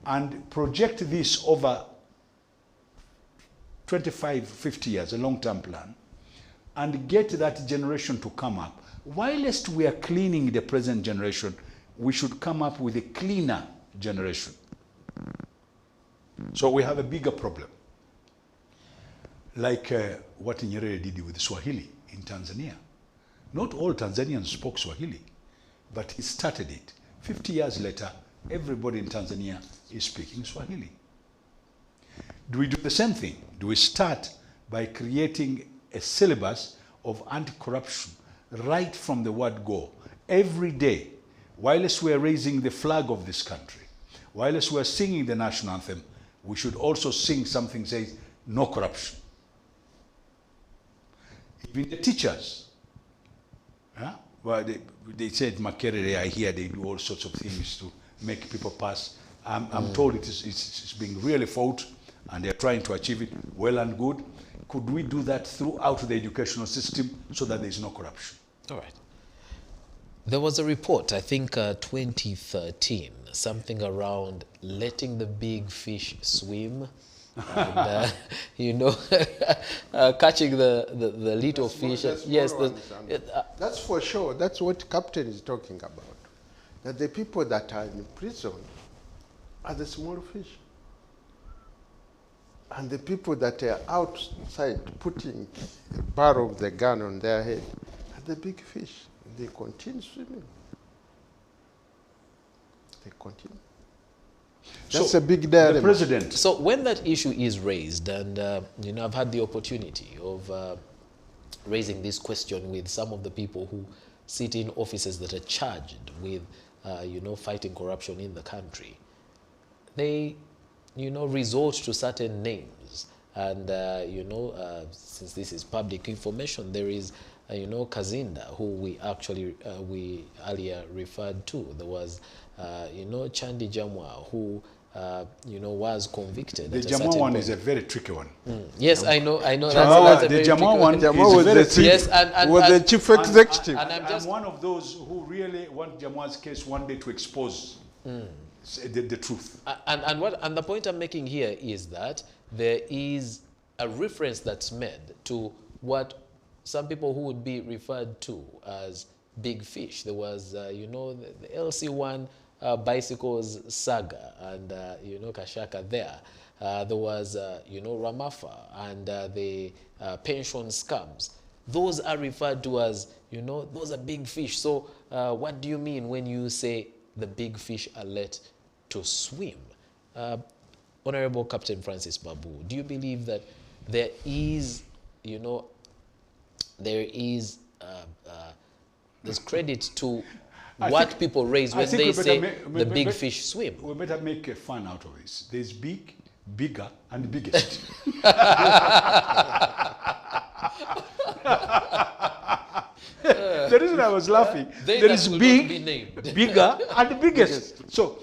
and project this over 25, 50 years, a long-term plan, and get that generation to come up. Whilst we are cleaning the present generation, we should come up with a cleaner generation. So we have a bigger problem. Like what Nyerere did with Swahili in Tanzania. Not all Tanzanians spoke Swahili, but he started it. 50 years later, everybody in Tanzania is speaking Swahili. Do we do the same thing? Do we start by creating a syllabus of anti-corruption right from the word go? Every day, whilst we are raising the flag of this country, whilst we are singing the national anthem, we should also sing something that says, no corruption. Even the teachers, well, they said Makerere, I hear they do all sorts of things to make people pass. I'm told it's being really fought, and they're trying to achieve it. Well and good. Could we do that throughout the educational system so that there's no corruption? All right. There was a report, I think 2013, something around letting the big fish swim And, you know, catching the little fish. Yes, that's for sure. That's what Captain is talking about. That the people that are in prison are the small fish. And the people that are outside putting a barrel of the gun on their head are the big fish. They continue swimming. They continue. That's a big dilemma. The president. So when that issue is raised, and you know, I've had the opportunity of raising this question with some of the people who sit in offices that are charged with, you know, fighting corruption in the country, they, you know, resort to certain names. And, you know, since this is public information, there is, you know, Kazinda, who we actually, we earlier referred to. There was, you know, Chandi Jamwa, who, you know, was convicted. The Jamwa one is a very tricky one. Yes, I know. That's a the Jamwa one Jamwa is very tricky. Yes, and was the chief executive. And I'm one of those who really want Jamwa's case one day to expose the truth. And the point I'm making here is that there is a reference that's made to what some people who would be referred to as big fish. There was, you know, the LC1 bicycles saga, and, you know, Kashaka there. There was, you know, Ramafa and the pension scams. Those are referred to as, you know, those are big fish. So what do you mean when you say the big fish are let to swim? Honorable Captain Francis Babu, do you believe that there is, you know, there is there's credit to what people raise when they say the big fish swim? We better make a fun out of this. There's big, bigger, and biggest. The reason I was laughing, there is big, bigger, and biggest. So,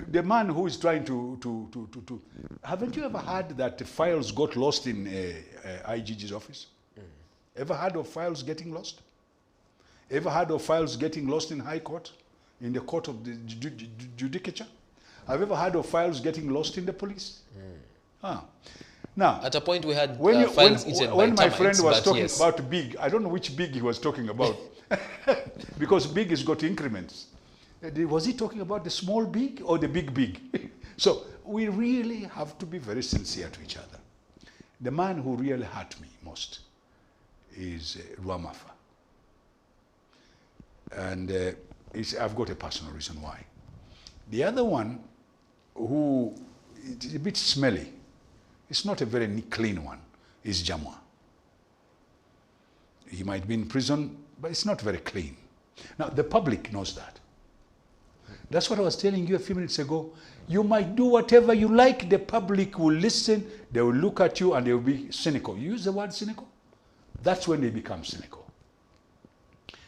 the man who is trying to haven't you ever heard that the files got lost in IGG's office? Ever heard of files getting lost? Ever heard of files getting lost in High Court, in the court of the judicature? Have you ever heard of files getting lost in the police? Now, at a point we had when my friend was talking yes. about big, I don't know which big he was talking about, because big has got increments. Was he talking about the small big or the big big? So we really have to be very sincere to each other. The man who really hurt me most is Rwamafa. And I've got a personal reason why. The other one, who is a bit smelly, it's not a very clean one, is Jamwa. He might be in prison, but it's not very clean. Now, the public knows that. That's what I was telling you a few minutes ago. You might do whatever you like, the public will listen, they will look at you, and they will be cynical. You use the word cynical? That's when they become cynical.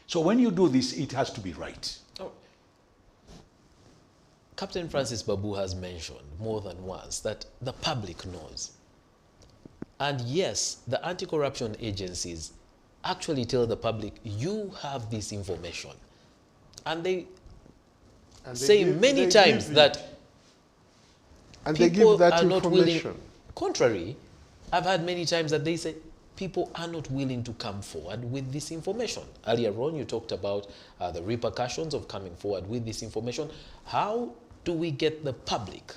So when you do this, it has to be right. Oh. Captain Francis Babu has mentioned more than once that the public knows. And yes, the anti-corruption agencies actually tell the public, you have this information. And they say many times that people are not willing. Contrary, I've had many times that they say people are not willing to come forward with this information. Earlier on, you talked about the repercussions of coming forward with this information. How do we get the public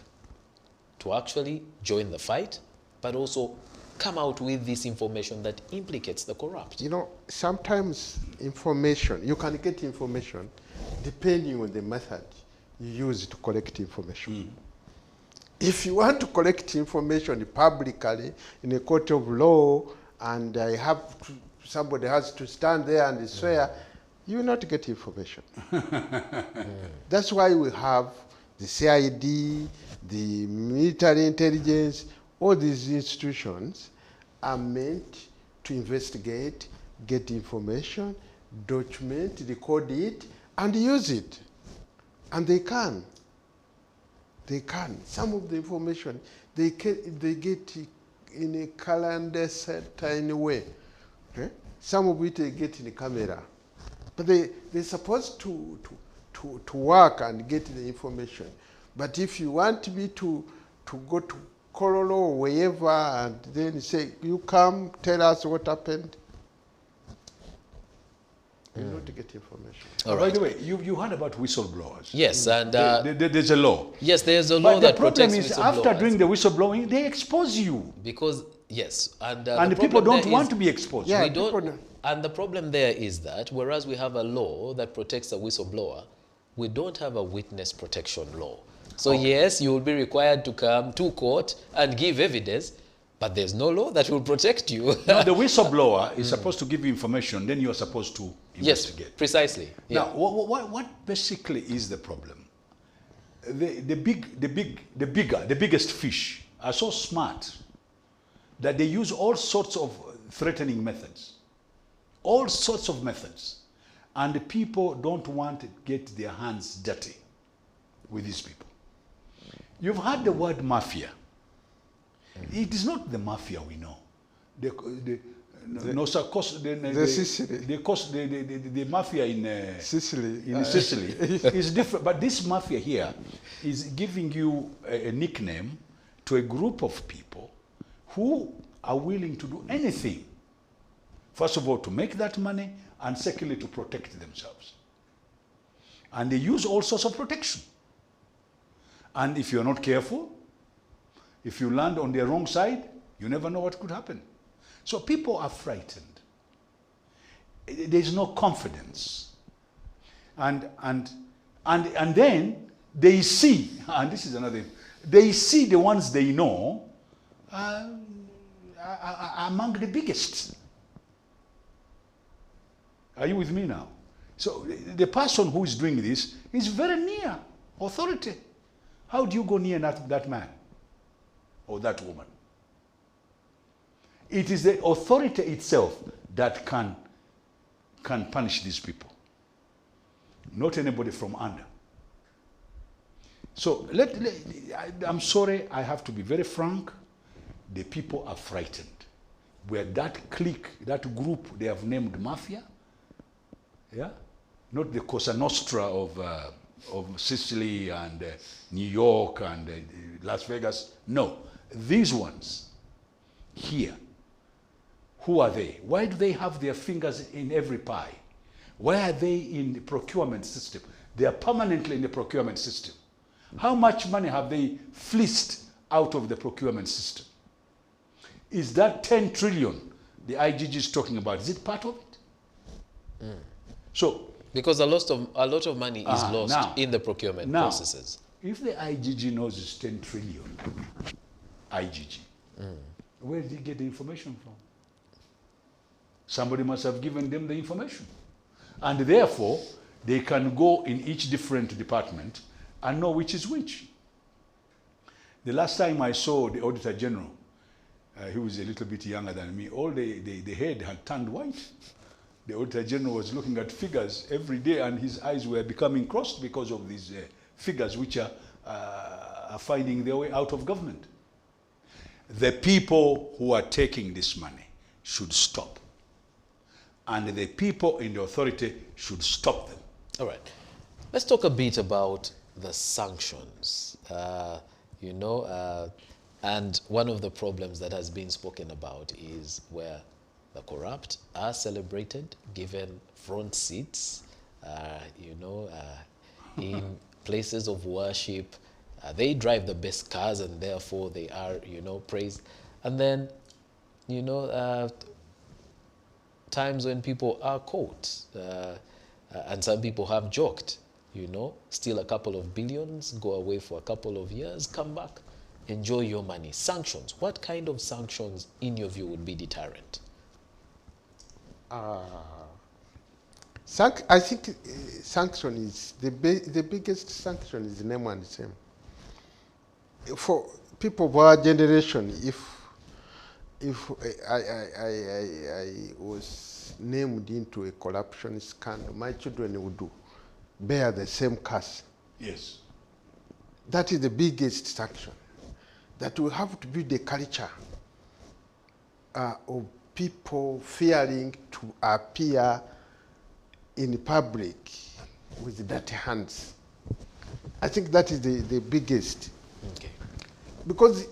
to actually join the fight, but also come out with this information that implicates the corrupt? You know, sometimes information, you can get information depending on the method you use to collect information. If you want to collect information publicly in a court of law, and somebody has to stand there and swear, you will not get information. That's why we have the CID, the military intelligence, all these institutions are meant to investigate, get information, document, record it, and use it. And they can. They can. Some of the information, they get in a calendar certain way. Okay? Some of it they get in the camera. But they're supposed to work and get the information. But if you want me to go to Kololo or wherever, and then say, you come, tell us what happened. You know to get information. All By right. the way, you heard about whistleblowers. Yes, and There's a law. yes, there's a law But the that problem protects is, after whistleblowers. doing the whistleblowing, they expose you. Because yes, and And the people problem don't there want is to be exposed. Yeah, we people don't, don't. and the problem there is that whereas we have a law that protects a whistleblower, we don't have a witness protection law. So yes, you will be required to come to court and give evidence, but there's no law that will protect you. Now, the whistleblower is supposed to give you information, then you're supposed to Yes, investigate. precisely. Yeah. Now, what basically is the problem? The biggest fish are so smart that they use all sorts of threatening methods, all sorts of methods, and the people don't want to get their hands dirty with these people. You've heard the word mafia. It is not the mafia we know. The mafia in Sicily. Sicily is different, but this mafia here is giving you a nickname to a group of people who are willing to do anything. First of all, to make that money, and secondly, to protect themselves. And they use all sorts of protection. And if you're not careful, if you land on the wrong side, you never know what could happen. So people are frightened. There's no confidence. And then they see, and this is another thing, they see the ones they know are among the biggest. Are you with me now? So the person who is doing this is very near authority. How do you go near that man or that woman? It is the authority itself that can punish these people, not anybody from under. So I'm sorry, I have to be very frank. The people are frightened. Where that clique, that group they have named mafia, yeah, not the Cosa Nostra of Sicily and New York and Las Vegas. No, these ones here. Who are they? Why do they have their fingers in every pie? Why are they in the procurement system? They are permanently in the procurement system. How much money have they fleeced out of the procurement system? Is that 10 trillion the IGG is talking about, is it part of it? So, because a lot of money is lost now, in the procurement processes. If the IGG knows it's 10 trillion, IGG, where did he get the information from? Somebody must have given them the information. And therefore, they can go in each different department and know which is which. The last time I saw the Auditor General, he was a little bit younger than me, all the head had turned white. The Auditor General was looking at figures every day and his eyes were becoming crossed because of these figures which are finding their way out of government. The people who are taking this money should stop. And the people in the authority should stop them. All right. Let's talk a bit about the sanctions. And one of the problems that has been spoken about is where the corrupt are celebrated, given front seats, in places of worship. They drive the best cars and therefore they are, praised. And then, times when people are caught, and some people have joked, steal a couple of billions, go away for a couple of years, come back, enjoy your money. Sanctions. What kind of sanctions, in your view, would be deterrent? I think sanction is, the biggest sanction is the name and the same. For people of our generation, if I was named into a corruption scandal, my children would bear the same curse. Yes. That is the biggest sanction. That we have to build a culture of people fearing to appear in public with dirty hands. I think that is the biggest. Okay. Because,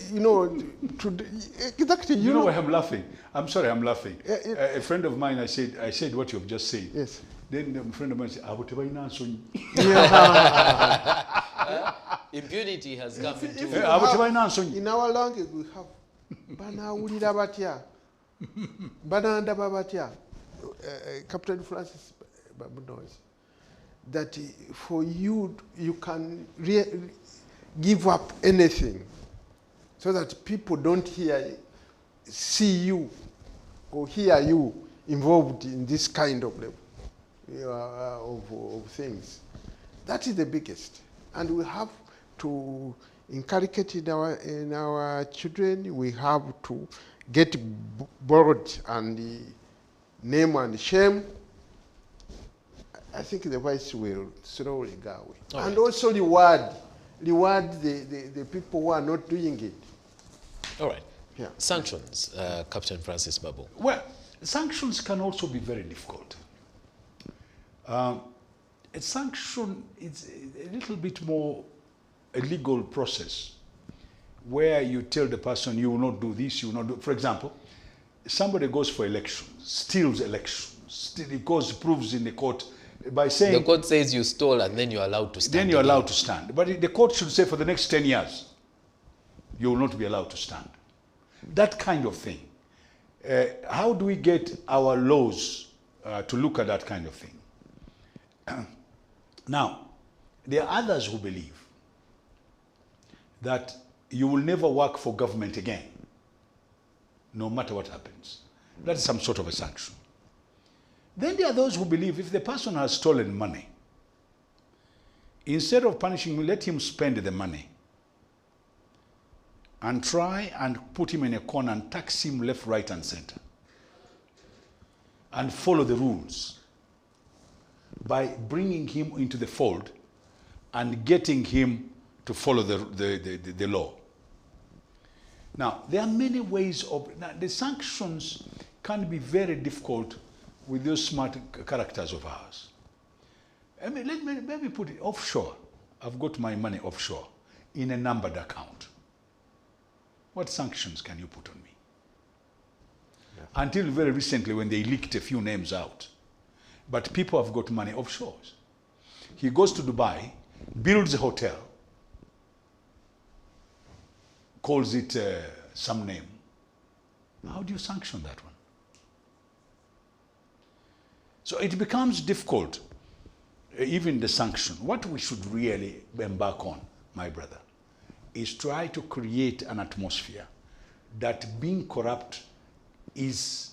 exactly, You know why I'm laughing? I'm sorry, I'm laughing. A friend of mine, I said what you've just said. Yes. Then a friend of mine said, Impunity has come into In our language, we have banawulira batya, banandaba batya. Captain Francis Babu knows that for you, you can give up anything so that people don't see you or hear you involved in this kind of things. That is the biggest. And we have to inculcate in our children. We have to get bored and name and shame. I think the vice will slowly go away. And also reward the people who are not doing it. All right. Yeah. Sanctions, Captain Francis Babu. Well, sanctions can also be very difficult. A sanction is a little bit more a legal process where you tell the person you will not do this, you will not do. For example, somebody goes for elections, steals elections, proves in the court by saying... The court says you stole and then you're allowed to stand. Then you're allowed to stand. But the court should say for the next 10 years, you will not be allowed to stand. That kind of thing. How do we get our laws to look at that kind of thing? Now, there are others who believe that you will never work for government again, no matter what happens. That is some sort of a sanction. Then there are those who believe if the person has stolen money, instead of punishing him, let him spend the money and try and put him in a corner and tax him left, right, and center. And follow the rules by bringing him into the fold and getting him to follow the law. Now, there are many ways of... Now, the sanctions can be very difficult with those smart characters of ours. I mean, let me put it offshore. I've got my money offshore in a numbered account. What sanctions can you put on me? Yeah. Until very recently when they leaked a few names out. But people have got money offshore. He goes to Dubai, builds a hotel, calls it some name. How do you sanction that one? So it becomes difficult, even the sanction. What we should really embark on, my brother, is try to create an atmosphere that being corrupt is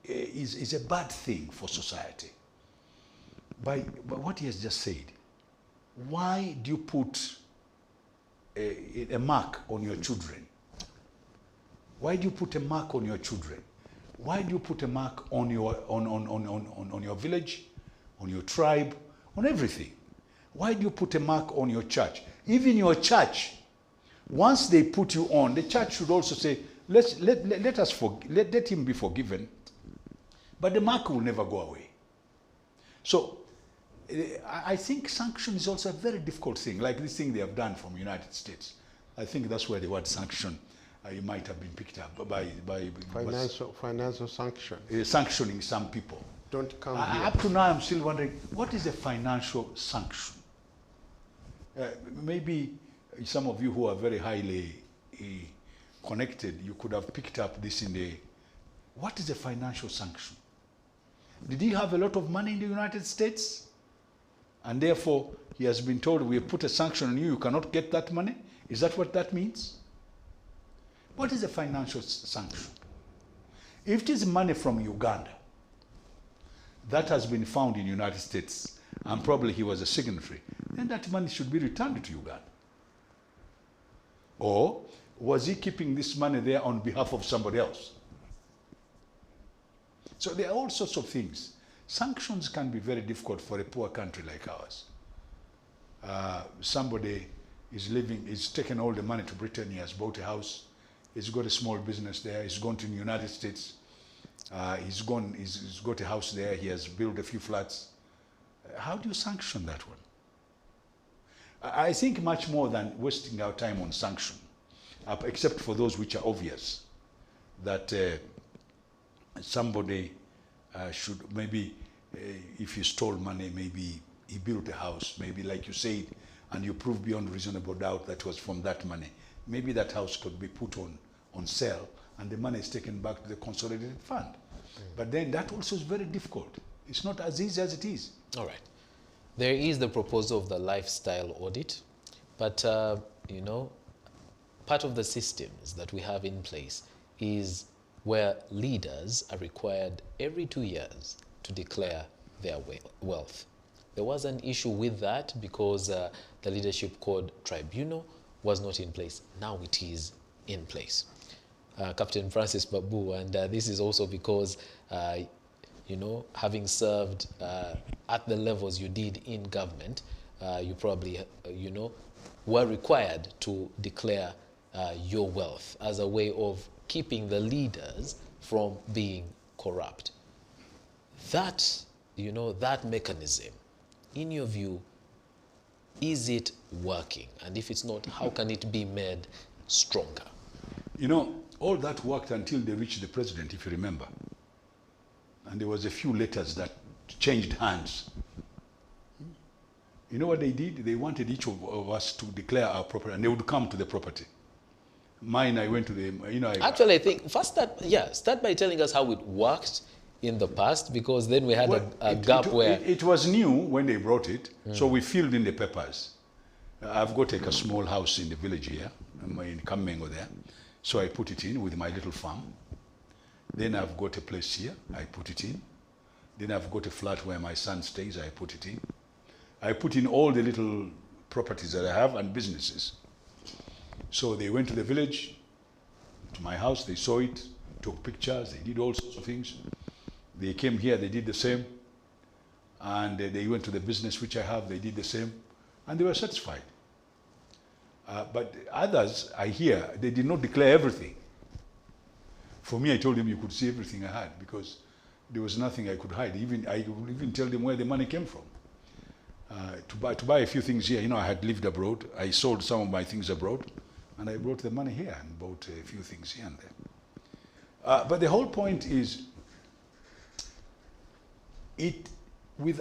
a bad thing for society. By what he has just said, why do you put a mark on your children? Why do you put a mark on your children? Why do you put a mark on your village, on your tribe, on everything? Why do you put a mark on your church? Even your church, once they put you on, the church should also say, let him be forgiven, but the mark will never go away. So I think sanction is also a very difficult thing, like this thing they have done from the United States. I think that's where the word sanction it might have been picked up by financial sanction. Sanctioning some people. Don't come here. Up to now, I'm still wondering, what is a financial sanction? Maybe some of you who are very highly connected, you could have picked up this in the... What is a financial sanction? Did he have a lot of money in the United States? And therefore, he has been told, we have put a sanction on you, you cannot get that money? Is that what that means? What is a financial sanction? If it is money from Uganda that has been found in the United States, and probably he was a signatory, then that money should be returned to Uganda. Or was he keeping this money there on behalf of somebody else? So there are all sorts of things. Sanctions can be very difficult for a poor country like ours. Somebody is taken all the money to Britain, he has bought a house, he's got a small business there, he's gone to the United States, he's got a house there, he has built a few flats. How do you sanction that one? I think much more than wasting our time on sanction, except for those which are obvious, that somebody should maybe, if you stole money, maybe he built a house, maybe like you said, and you prove beyond reasonable doubt that was from that money. Maybe that house could be put on sale and the money is taken back to the consolidated fund. But then that also is very difficult. It's not as easy as it is. All right. There is the proposal of the lifestyle audit, but you know, part of the systems that we have in place is where leaders are required every 2 years to declare their wealth. There was an issue with that because the Leadership Code Tribunal was not in place. Now it is in place. Captain Francis Babu, and this is also because you know, having served at the levels you did in government, you probably, you know, were required to declare your wealth as a way of keeping the leaders from being corrupt. That, you know, that mechanism, in your view, is it working? And if it's not, how can it be made stronger? You know, all that worked until they reached the president, if you remember. And there was a few letters that changed hands. You know what they did? They wanted each of us to declare our property, and they would come to the property. Mine, I went to the, you know. Actually, I think, first start by telling us how it worked in the past, because then we had a gap where... It was new when they brought it, so we filled in the papers. I've got like a small house in the village here, in Kamengo there, so I put it in with my little farm. Then I've got a place here, I put it in. Then I've got a flat where my son stays, I put it in. I put in all the little properties that I have and businesses. So they went to the village, to my house, they saw it, took pictures, they did all sorts of things. They came here, they did the same. And they went to the business which I have, they did the same. And they were satisfied. But others, I hear, they did not declare everything. For me, I told them you could see everything I had because there was nothing I could hide. I would even tell them where the money came from. To buy a few things here, you know, I had lived abroad. I sold some of my things abroad, and I brought the money here and bought a few things here and there. But the whole point is, with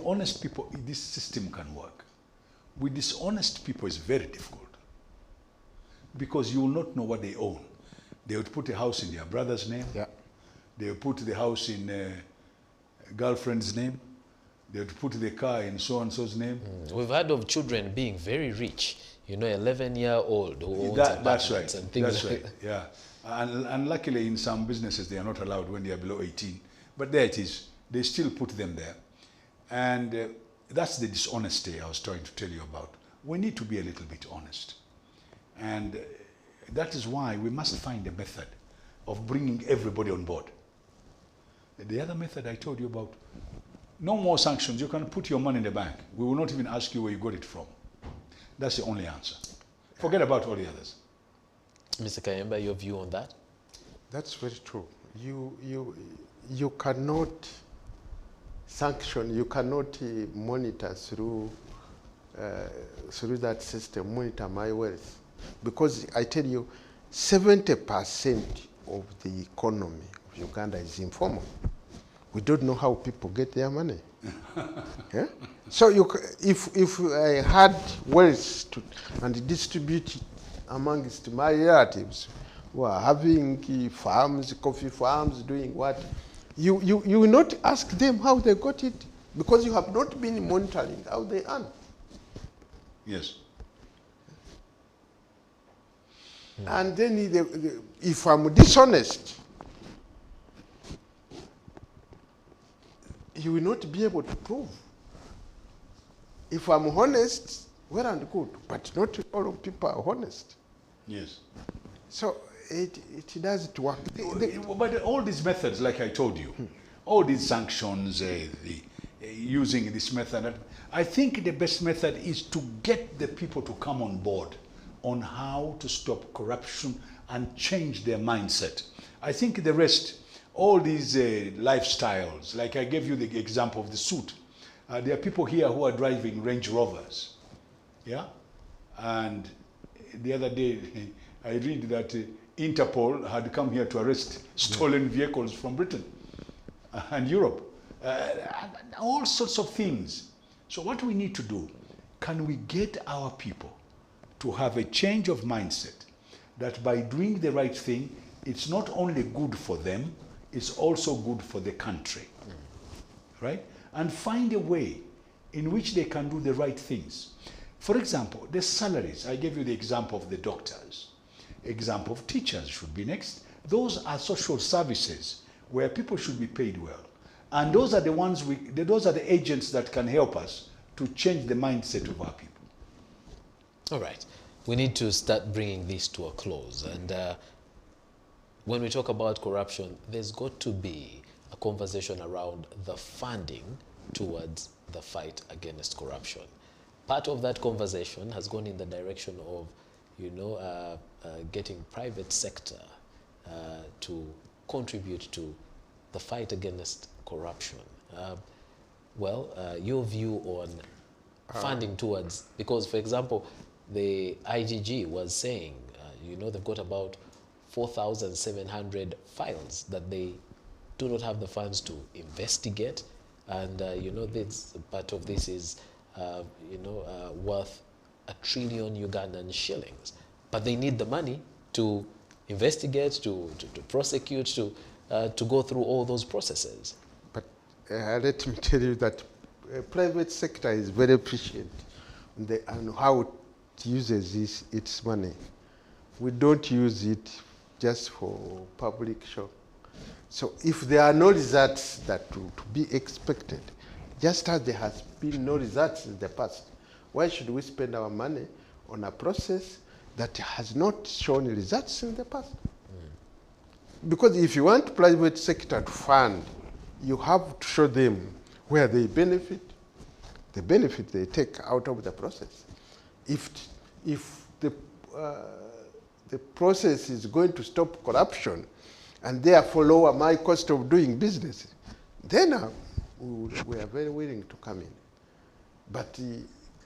honest people, this system can work. With dishonest people, it's very difficult because you will not know what they own. They would put a house in their brother's name. Yeah. They would put the house in a girlfriend's name. They would put the car in so-and-so's name. We've heard of children being very rich. You know, 11-year-old who owns That's right. and things That's right. Yeah. And luckily, in some businesses, they are not allowed when they are below 18. But there it is. They still put them there. And that's the dishonesty I was trying to tell you about. We need to be a little bit honest. And that is why we must find a method of bringing everybody on board. The other method I told you about, no more sanctions. You can put your money in the bank. We will not even ask you where you got it from. That's the only answer. Forget about all the others. Mr. Kayemba, your view on that? That's very true. You cannot sanction, you cannot monitor through that system, monitor my wealth. Because I tell you, 70% of the economy of Uganda is informal. We don't know how people get their money. Yeah? So if I had wealth and distribute it amongst my relatives who are having farms, coffee farms, doing what, you will not ask them how they got it because you have not been monitoring how they earn. Yes. And then if I'm dishonest, you will not be able to prove. If I'm honest, well and good, but not all of people are honest. Yes. So it doesn't work. But all these methods, like I told you, all these sanctions, using this method, I think the best method is to get the people to come on board on how to stop corruption and change their mindset. I think the rest, all these lifestyles, like I gave you the example of the suit. There are people here who are driving Range Rovers. Yeah? And the other day, I read that Interpol had come here to arrest stolen vehicles from Britain and Europe. And all sorts of things. So what we need to do, can we get our people to have a change of mindset that by doing the right thing, it's not only good for them, it's also good for the country, right? And find a way in which they can do the right things. For example, the salaries. I gave you the example of the doctors. Example of teachers should be next. Those are social services where people should be paid well. And those are the ones those are the agents that can help us to change the mindset of our people. All right. We need to start bringing this to a close. And when we talk about corruption, there's got to be a conversation around the funding towards the fight against corruption. Part of that conversation has gone in the direction of, getting private sector to contribute to the fight against corruption. Your view on funding towards, because for example, the IGG was saying, they've got about 4,700 files that they do not have the funds to investigate. And, this part of this is, worth $1 trillion Ugandan shillings. But they need the money to investigate, to prosecute, to go through all those processes. But let me tell you that private sector is very efficient and how it uses its money. We don't use it just for public show. So if there are no results that to be expected, just as there has been no results in the past, why should we spend our money on a process that has not shown results in the past? Because if you want private sector to fund, you have to show them where they benefit, the benefit they take out of the process. If the process is going to stop corruption and therefore lower my cost of doing business, then we are very willing to come in. But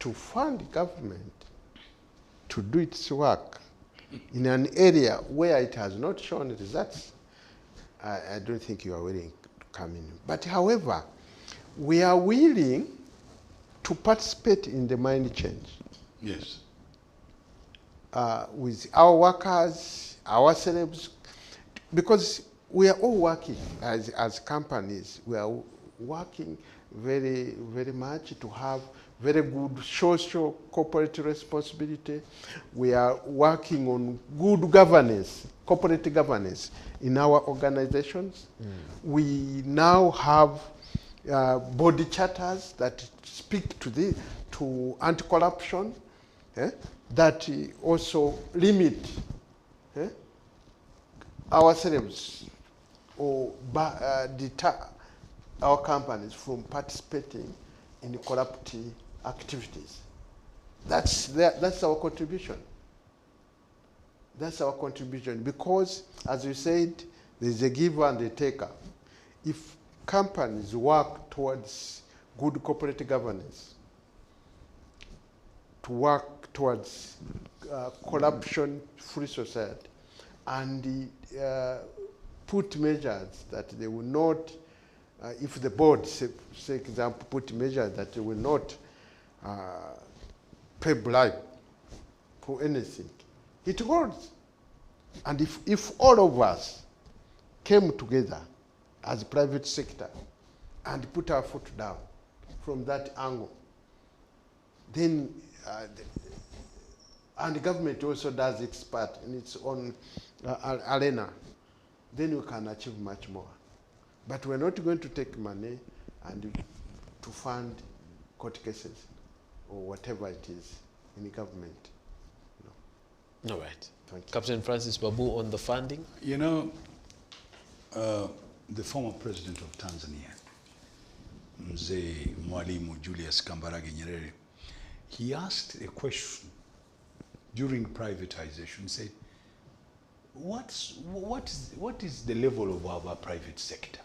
to fund government to do its work in an area where it has not shown results, I don't think you are willing to come in. But however, we are willing to participate in the mind change. Yes. With our workers, our celebs, because we are all working as companies. We are working very, very much to have very good social corporate responsibility. We are working on good governance, corporate governance in our organizations. We now have body charters that speak to anti-corruption, that also limit ourselves or deter our companies from participating in corruptive activities. That's our contribution. That's our contribution because, as you said, there's a giver and a taker. If companies work towards good corporate governance, to work towards corruption-free society, and put measures that they will not, if the board, say example, put measures that they will not pay bribe for anything, it works. And if all of us came together as private sector and put our foot down from that angle, then and the government also does its part in its own arena, then we can achieve much more. But we're not going to take money and to fund court cases or whatever it is in the government. No. All right. Captain Francis Babu, on the funding? You know, the former president of Tanzania, Mzee Mwalimu Julius Kambarage Nyerere, he asked a question during privatization. He said, what is the level of our private sector?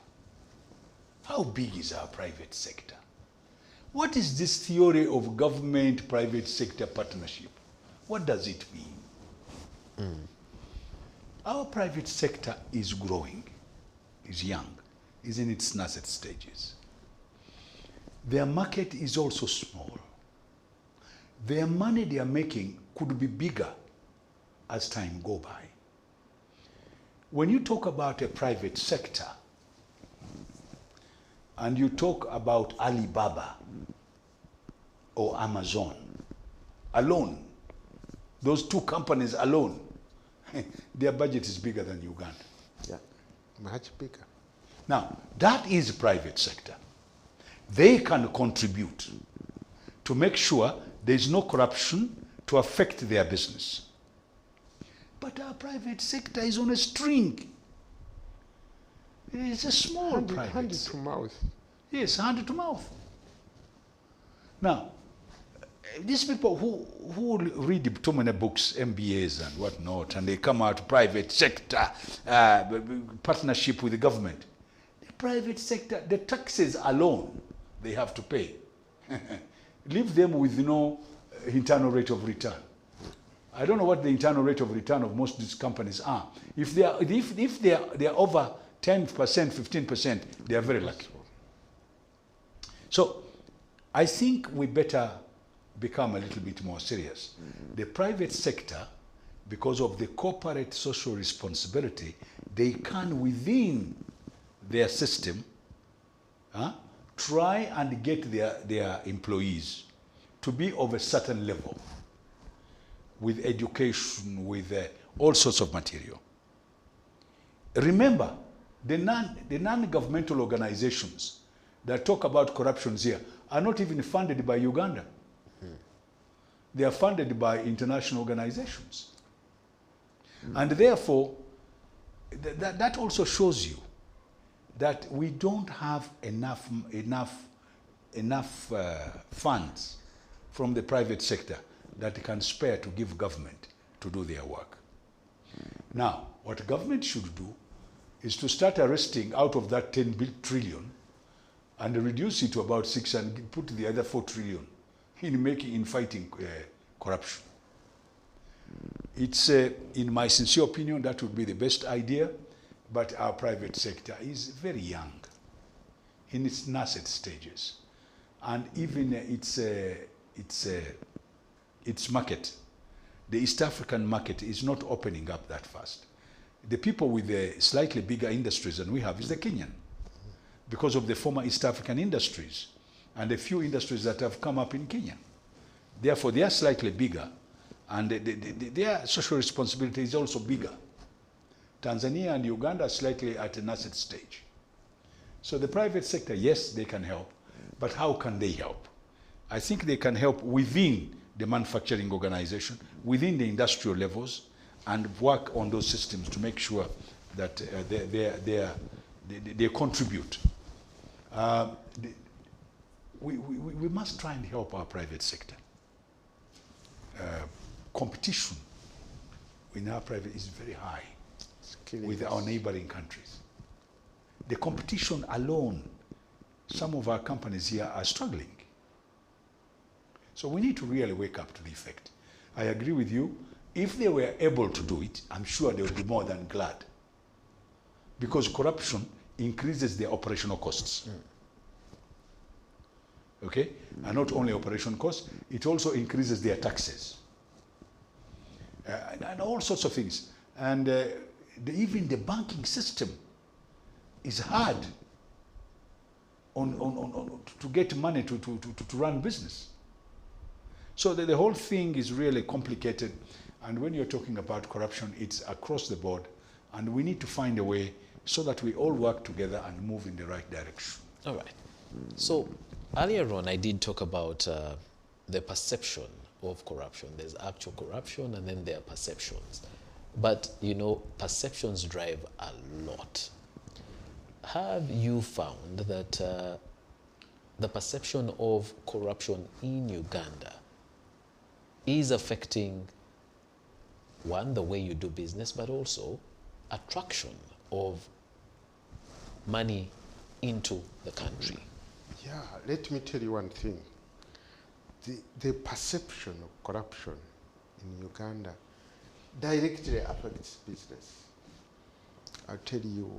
How big is our private sector? What is this theory of government-private sector partnership? What does it mean? Our private sector is growing, is young, is in its nascent stages. Their market is also small. Their money they are making could be bigger as time go by. When you talk about a private sector, and you talk about Alibaba or Amazon alone, those two companies alone, their budget is bigger than Uganda. Yeah, much bigger. Now, that is private sector. They can contribute to make sure there is no corruption to affect their business. But our private sector is on a string. It's a small private Hand sector. to mouth. Yes, hand to mouth. Now, these people who read too many books, MBAs and whatnot, and they come out private sector, partnership with the government. The private sector, the taxes alone, they have to pay. Leave them with no internal rate of return. I don't know what the internal rate of return of most of these companies are. If they are over 10%, 15%, they are very lucky. So I think we better become a little bit more serious. The private sector, because of the corporate social responsibility, they can within their system try and get their employees to be of a certain level with education, with all sorts of material. Remember, the non-governmental organizations that talk about corruptions here are not even funded by Uganda. They are funded by international organizations. And therefore, that also shows you that we don't have enough funds from the private sector that can spare to give government to do their work. Now, what government should do is to start arresting out of that 10 trillion and reduce it to about 6 and put the other 4 trillion in fighting corruption. It's, in my sincere opinion, that would be the best idea, but our private sector is very young in its nascent stages. And even its market, the East African market, is not opening up that fast. The people with the slightly bigger industries than we have is the Kenyan, because of the former East African industries and a few industries that have come up in Kenya. Therefore, they are slightly bigger, and their social responsibility is also bigger. Tanzania and Uganda are slightly at a nascent stage. So the private sector, yes, they can help, but how can they help? I think they can help within the manufacturing organization, within the industrial levels, and work on those systems to make sure that they contribute. We must try and help our private sector. Competition in our private is very high with our neighboring countries. The competition alone, some of our companies here are struggling. So we need to really wake up to the effect. I agree with you. If they were able to do it, I'm sure they would be more than glad. Because corruption increases their operational costs. Okay? And not only operation costs, it also increases their taxes. And all sorts of things. And even the banking system is hard to get money to run business. So the whole thing is really complicated. And when you're talking about corruption, it's across the board. And we need to find a way so that we all work together and move in the right direction. All right. So earlier on, I did talk about the perception of corruption. There's actual corruption, and then there are perceptions. But, you know, perceptions drive a lot. Have you found that the perception of corruption in Uganda is affecting, one, the way you do business, but also attraction of money into the country? Yeah, let me tell you one thing. The perception of corruption in Uganda directly affects business. I'll tell you,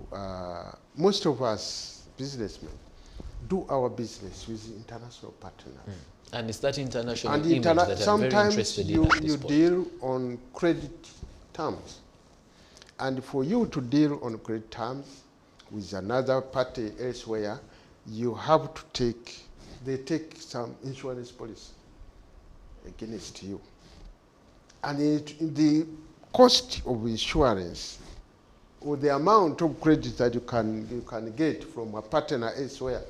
most of us businessmen do our business with international partners. And it's that international And image that I'm very sometimes interested in at this you point. deal on credit terms. And for you to deal on credit terms with another party elsewhere, you have to they take some insurance policy against you. And the cost of insurance or the amount of credit that you can get from a partner elsewhere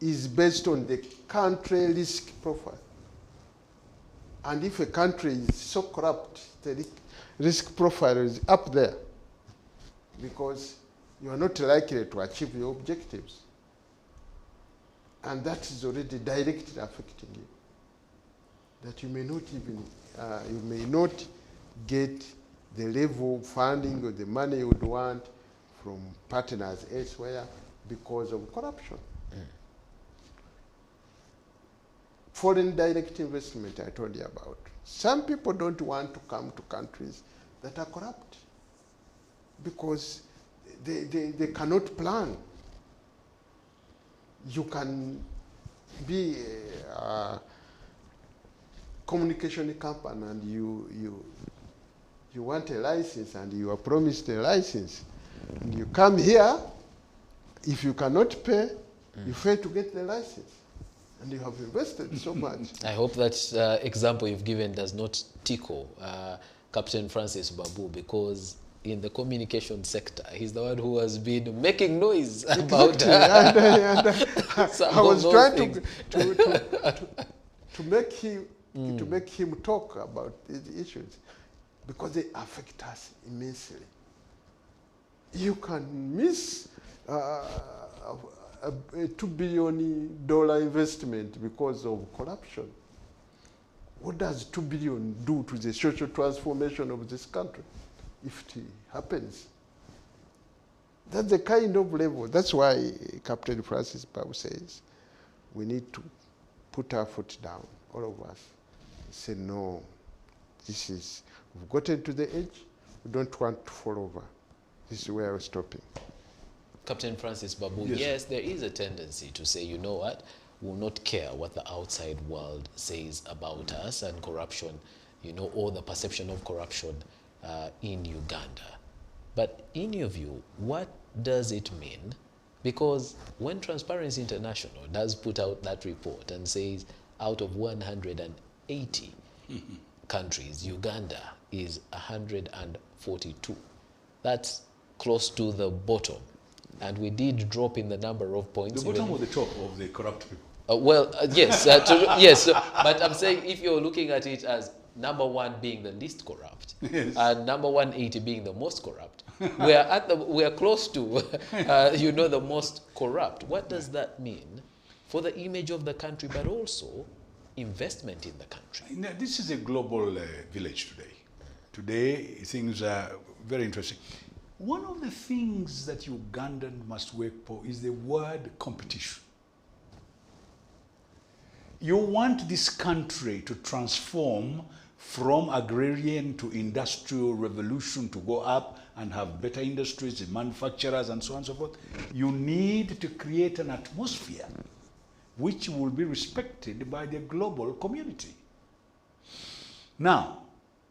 is based on the country risk profile. And if a country is so corrupt, the risk profile is up there because you are not likely to achieve your objectives. And that is already directly affecting you. That you may not even, you may not get the level of funding or the money you would want from partners elsewhere because of corruption. Foreign direct investment I told you about. Some people don't want to come to countries that are corrupt because they cannot plan. You can be a communication company and you want a license and you are promised a license. And you come here, if you cannot pay, you fail to get the license. And you have invested so much. I hope that example you've given does not tickle Captain Francis Babu, because in the communication sector, he's the one who has been making noise about I was trying to make him talk about these issues because they affect us immensely. You can miss a $2 billion investment because of corruption. What does $2 billion do to the social transformation of this country if it happens? That's the kind of level. That's why Captain Francis Babu says we need to put our foot down, all of us, and say, no, we've gotten to the edge, we don't want to fall over. This is where we're stopping. Captain Francis Babu, yes, there is a tendency to say, you know what, we'll not care what the outside world says about us and corruption, you know, or the perception of corruption in Uganda. But in your view, what does it mean? Because when Transparency International does put out that report and says out of 180 countries, Uganda is 142. That's close to the bottom. And we did drop in the number of points. The bottom or the top of the corrupt people? Yes, yes. But I'm saying if you're looking at it as number one being the least corrupt, yes, and number 180 being the most corrupt, we're close to, you know, the most corrupt. What does that mean for the image of the country, but also investment in the country? Now, this is a global village today. Today, things are very interesting. One of the things that Ugandan must work for is the word competition. You want this country to transform from agrarian to industrial revolution, to go up and have better industries, manufacturers, and so on and so forth. You need to create an atmosphere which will be respected by the global community. Now,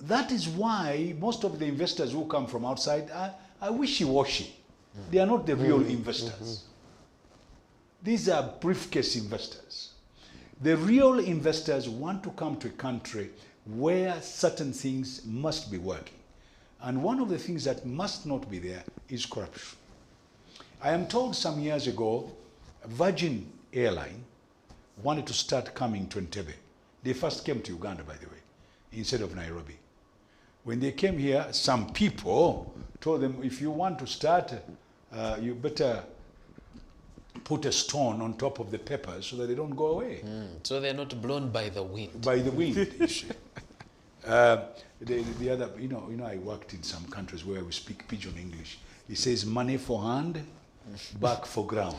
that is why most of the investors who come from outside are wishy-washy. They are not the real investors. These are briefcase investors. The real investors want to come to a country where certain things must be working. And one of the things that must not be there is corruption. I am told some years ago, Virgin Airline wanted to start coming to Entebbe. They first came to Uganda, by the way, instead of Nairobi. When they came here, some people told them, if you want to start, you better put a stone on top of the peppers so that they don't go away. So they're not blown by the wind. By the wind, you see. The other, you know, I worked in some countries where we speak pidgin English. It says money for hand, back for ground.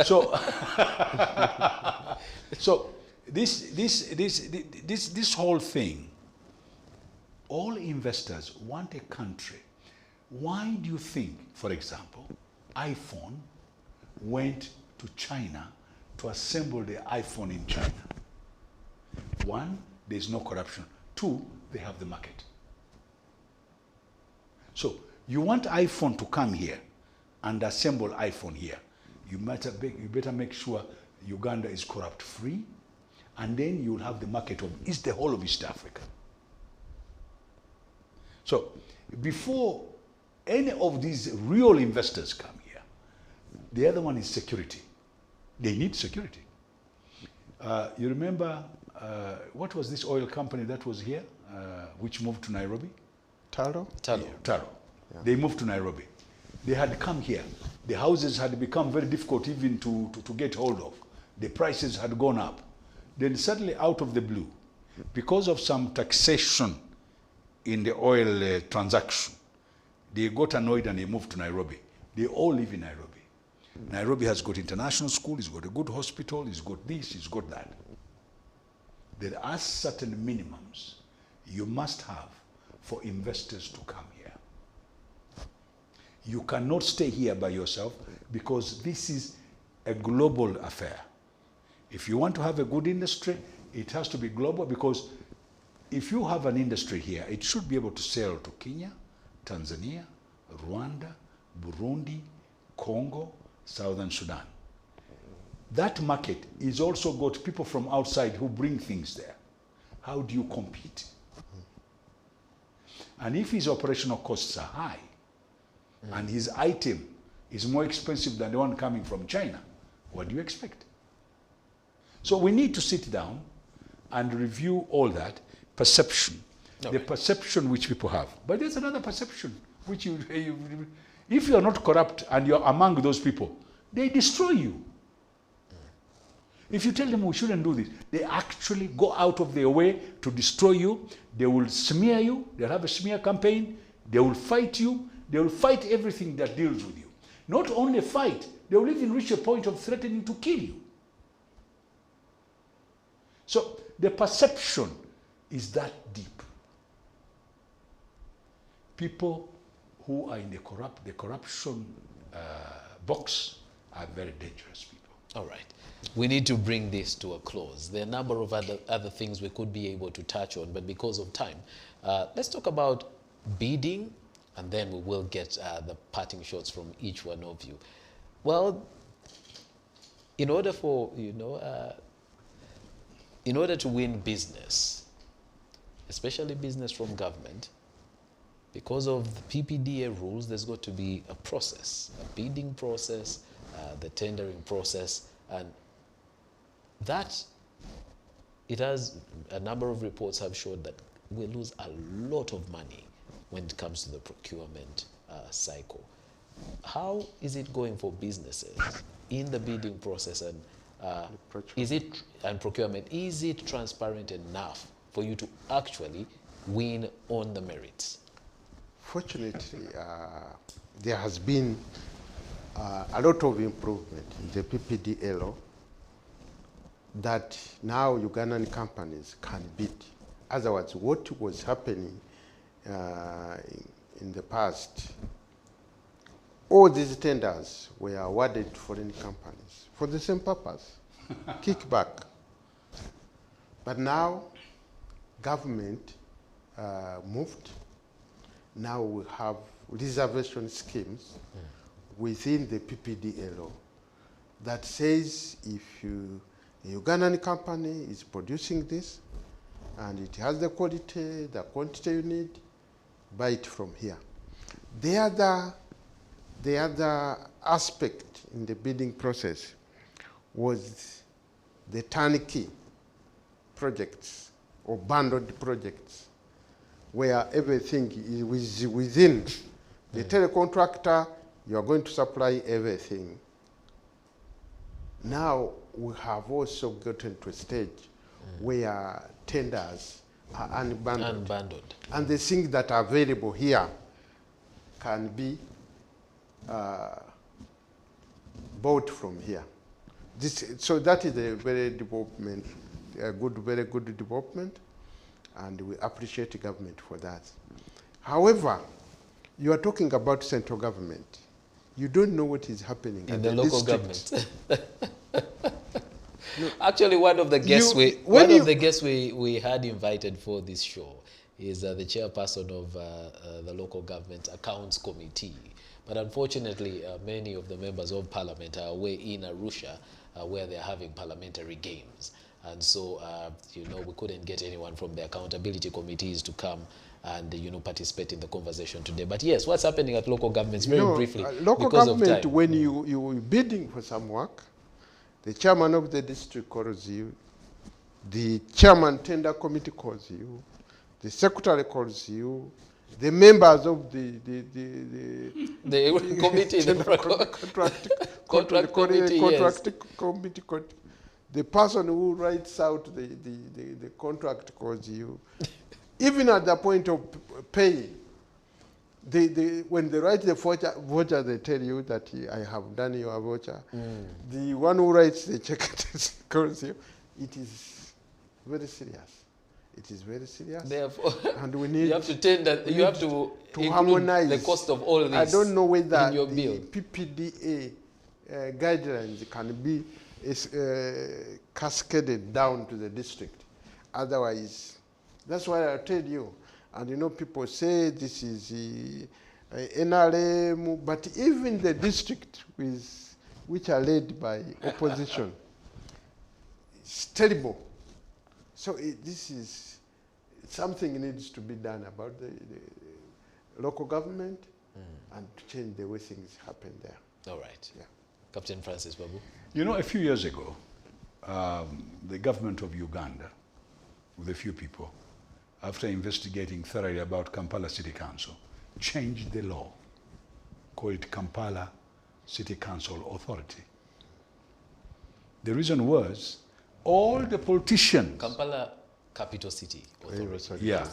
So, so this whole thing, all investors want a country. Why do you think, for example, iPhone went to China to assemble the iPhone in China? One, there's no corruption. Two, they have the market. So you want iPhone to come here and assemble iPhone here. You better make sure Uganda is corrupt free, and then you'll have the market of the whole of East Africa. So before any of these real investors come here, the other one is security. They need security. You remember, what was this oil company that was here, which moved to Nairobi? Taro? Taro. Yeah. They moved to Nairobi. They had come here. The houses had become very difficult even to get hold of. The prices had gone up. Then suddenly, out of the blue, because of some taxation in the oil transaction, they got annoyed and they moved to Nairobi. They all live in Nairobi. Nairobi has got international school, it's got a good hospital, it's got this, it's got that. There are certain minimums you must have for investors to come here. You cannot stay here by yourself because this is a global affair. If you want to have a good industry, it has to be global, because if you have an industry here, it should be able to sell to Kenya, Tanzania, Rwanda, Burundi, Congo, Southern Sudan. That market is also got people from outside who bring things there. How do you compete? And if his operational costs are high, and his item is more expensive than the one coming from China, what do you expect? So we need to sit down and review all that perception, the perception which people have. But there's another perception which if you are not corrupt and you're among those people, they destroy you. If you tell them we shouldn't do this, they actually go out of their way to destroy you. They will smear you. They'll have a smear campaign. They will fight you. They will fight everything that deals with you. Not only fight, they will even reach a point of threatening to kill you. So the perception is that deep. People who are in the corruption box are very dangerous people. All right. We need to bring this to a close. There are a number of other things we could be able to touch on, but because of time, let's talk about bidding, and then we will get the parting shots from each one of you. Well, in order for, in order to win business, especially business from government, because of the PPDA rules, there's got to be a process, a bidding process, the tendering process, and that, it has, a number of reports have showed that we lose a lot of money when it comes to the procurement cycle. How is it going for businesses in the bidding process, and procurement? Is it transparent enough for you to actually win on the merits? Fortunately, there has been a lot of improvement in the PPDA law, that now Ugandan companies can bid. Otherwise, what was happening in the past, all these tenders were awarded to foreign companies for the same purpose, kickback. But now, government moved. Now we have reservation schemes within the PPDA law that says if a Ugandan company is producing this and it has the quality, the quantity you need, buy it from here. The other aspect in the bidding process was the turnkey projects or bundled projects, where everything is within the telecontractor. You are going to supply everything. Now we have also gotten to a stage where tenders are unbundled. And the things that are available here can be bought from here. So that is a very development, very good development, and we appreciate the government for that. However, you are talking about central government. You don't know what is happening in at the local district. government. Actually, one of the guests we had invited for this show is the chairperson of the local government accounts committee. But unfortunately, many of the members of parliament are away in Arusha, where they're having parliamentary games. And so, you know, we couldn't get anyone from the accountability committees to come and, you know, participate in the conversation today. But yes, what's happening at local governments, very briefly, local because government, of time. when you're bidding for some work, the chairman of the district calls you, the chairman tender committee calls you, the secretary calls you, the members of the committee, contract committee, the person who writes out the contract calls you. Even at the point of paying, when they write the voucher, they tell you that I have done your voucher. The one who writes the check calls you. It is very serious. It is very serious. Therefore, and we need, you have to tender, you have to harmonize the cost of all this. I don't know whether in your the bill. PPDA guidelines can be cascaded down to the district. Otherwise, that's why I tell you. And you know, people say this is NRM, but even the district which are led by opposition, it's terrible. So this is something needs to be done about the local government and to change the way things happen there. All right. Yeah. Captain Francis Babu. You know, a few years ago, the government of Uganda, with a few people, after investigating thoroughly about Kampala City Council, changed the law, called it Kampala City Council Authority. The reason was all the politicians, Kampala Capital City Authority. yeah,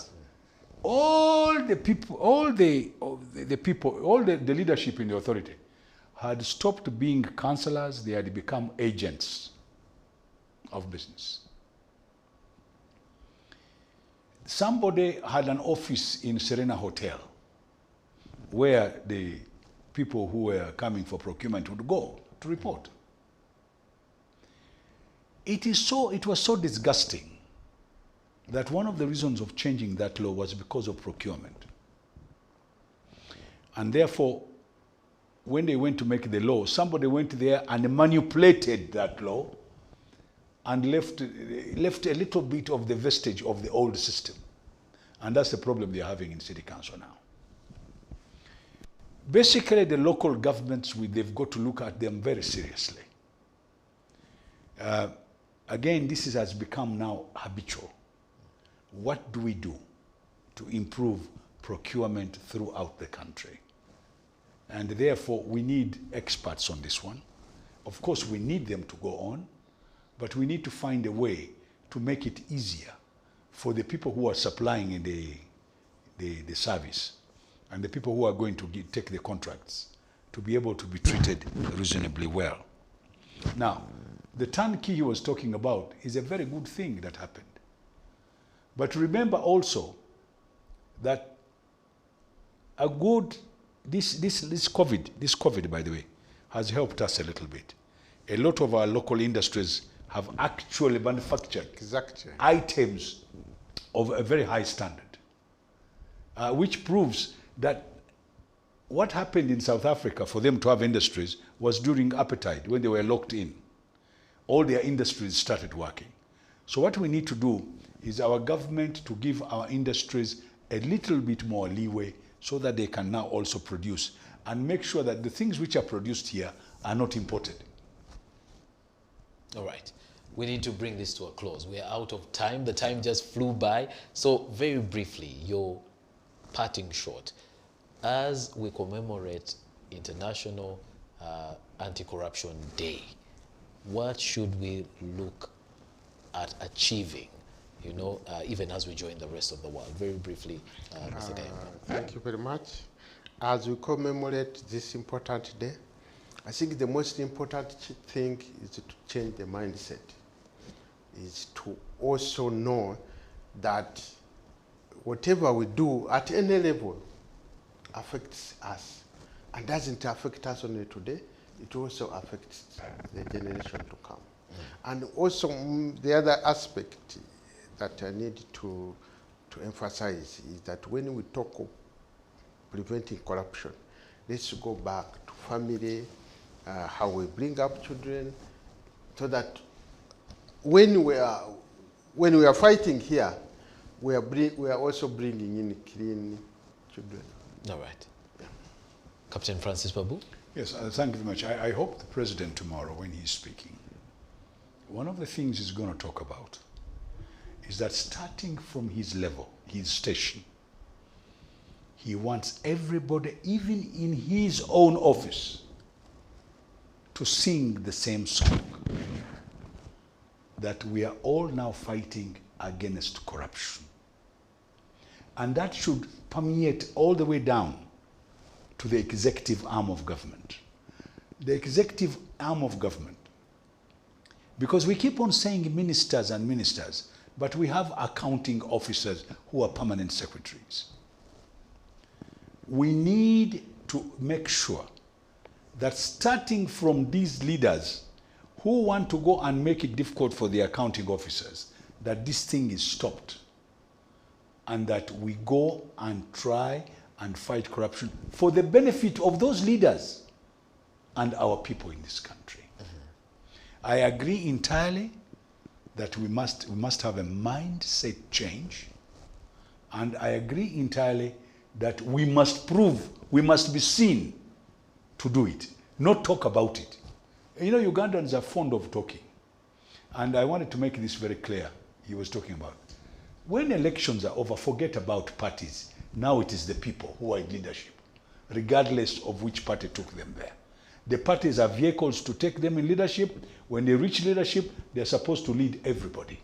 all the people, all the people, all the leadership in the authority had stopped being councillors. They had become agents of business. Somebody had an office in Serena Hotel where the people who were coming for procurement would go to report. It was so disgusting that one of the reasons of changing that law was because of procurement. And therefore, when they went to make the law, somebody went there and manipulated that law and left a little bit of the vestige of the old system. And that's the problem they're having in City Council now. Basically, the local governments, they've got to look at them very seriously. Again, this has become now habitual. What do we do to improve procurement throughout the country? And therefore, we need experts on this one. Of course, we need them to go on, but we need to find a way to make it easier for the people who are supplying in the service and the people who are going to take the contracts to be able to be treated reasonably well. Now, the turnkey he was talking about is a very good thing that happened. But remember also that this COVID, by the way, has helped us a little bit. A lot of our local industries have actually manufactured items of a very high standard, which proves that what happened in South Africa for them to have industries was during apartheid, when they were locked in. All their industries started working. So what we need to do is our government to give our industries a little bit more leeway so that they can now also produce and make sure that the things which are produced here are not imported. All right. We need to bring this to a close. We are out of time. The time just flew by. So very briefly, your parting shot. As we commemorate International Anti-Corruption Day, what should we look at achieving, you know, even as we join the rest of the world? Very briefly, Mr. Kayumba. Thank you very much. As we commemorate this important day, I think the most important thing is to change the mindset, is to also know that whatever we do at any level affects us, and doesn't affect us only today, it also affects the generation to come. And also the other aspect that I need to emphasize is that when we talk of preventing corruption, let's go back to family, how we bring up children, so that when we are fighting here, we are also bringing in clean children. All right. Yeah. Captain Francis Babu? Yes, thank you very much. I hope the president tomorrow, when he's speaking, one of the things he's going to talk about is that starting from his level, his station, he wants everybody, even in his own office, to sing the same song, that we are all now fighting against corruption. And that should permeate all the way down to the executive arm of government. The executive arm of government, because we keep on saying ministers and ministers, but we have accounting officers who are permanent secretaries. We need to make sure that starting from these leaders who want to go and make it difficult for the accounting officers, that this thing is stopped, and that we go and try and fight corruption for the benefit of those leaders and our people in this country. I agree entirely that we must have a mindset change, and I agree entirely that we must prove, we must be seen to do it, not talk about it. You know, Ugandans are fond of talking, and I wanted to make this very clear. He was talking about, when elections are over, forget about parties. Now it is the people who are in leadership, regardless of which party took them there. The parties are vehicles to take them in leadership. When they reach leadership, they're supposed to lead everybody.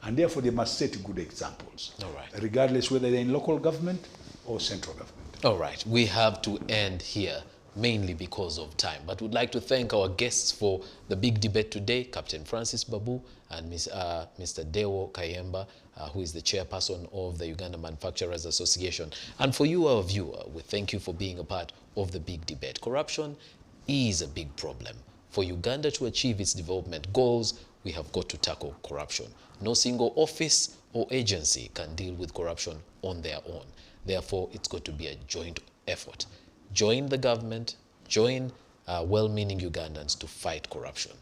And therefore, they must set good examples, All right. regardless whether they're in local government or central government. All right, we have to end here, mainly because of time. But we'd like to thank our guests for the big debate today, Captain Francis Babu and Mr. Dewo Kayemba, who is the chairperson of the Uganda Manufacturers Association. And for you, our viewer, we thank you for being a part of the big debate. Corruption is a big problem. For Uganda to achieve its development goals, we have got to tackle corruption. No single office or agency can deal with corruption on their own. Therefore, it's got to be a joint effort. Join the government, join well-meaning Ugandans to fight corruption.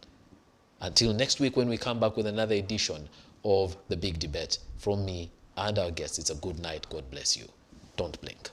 Until next week when we come back with another edition of The Big Debate, from me and our guests, it's a good night. God bless you. Don't blink.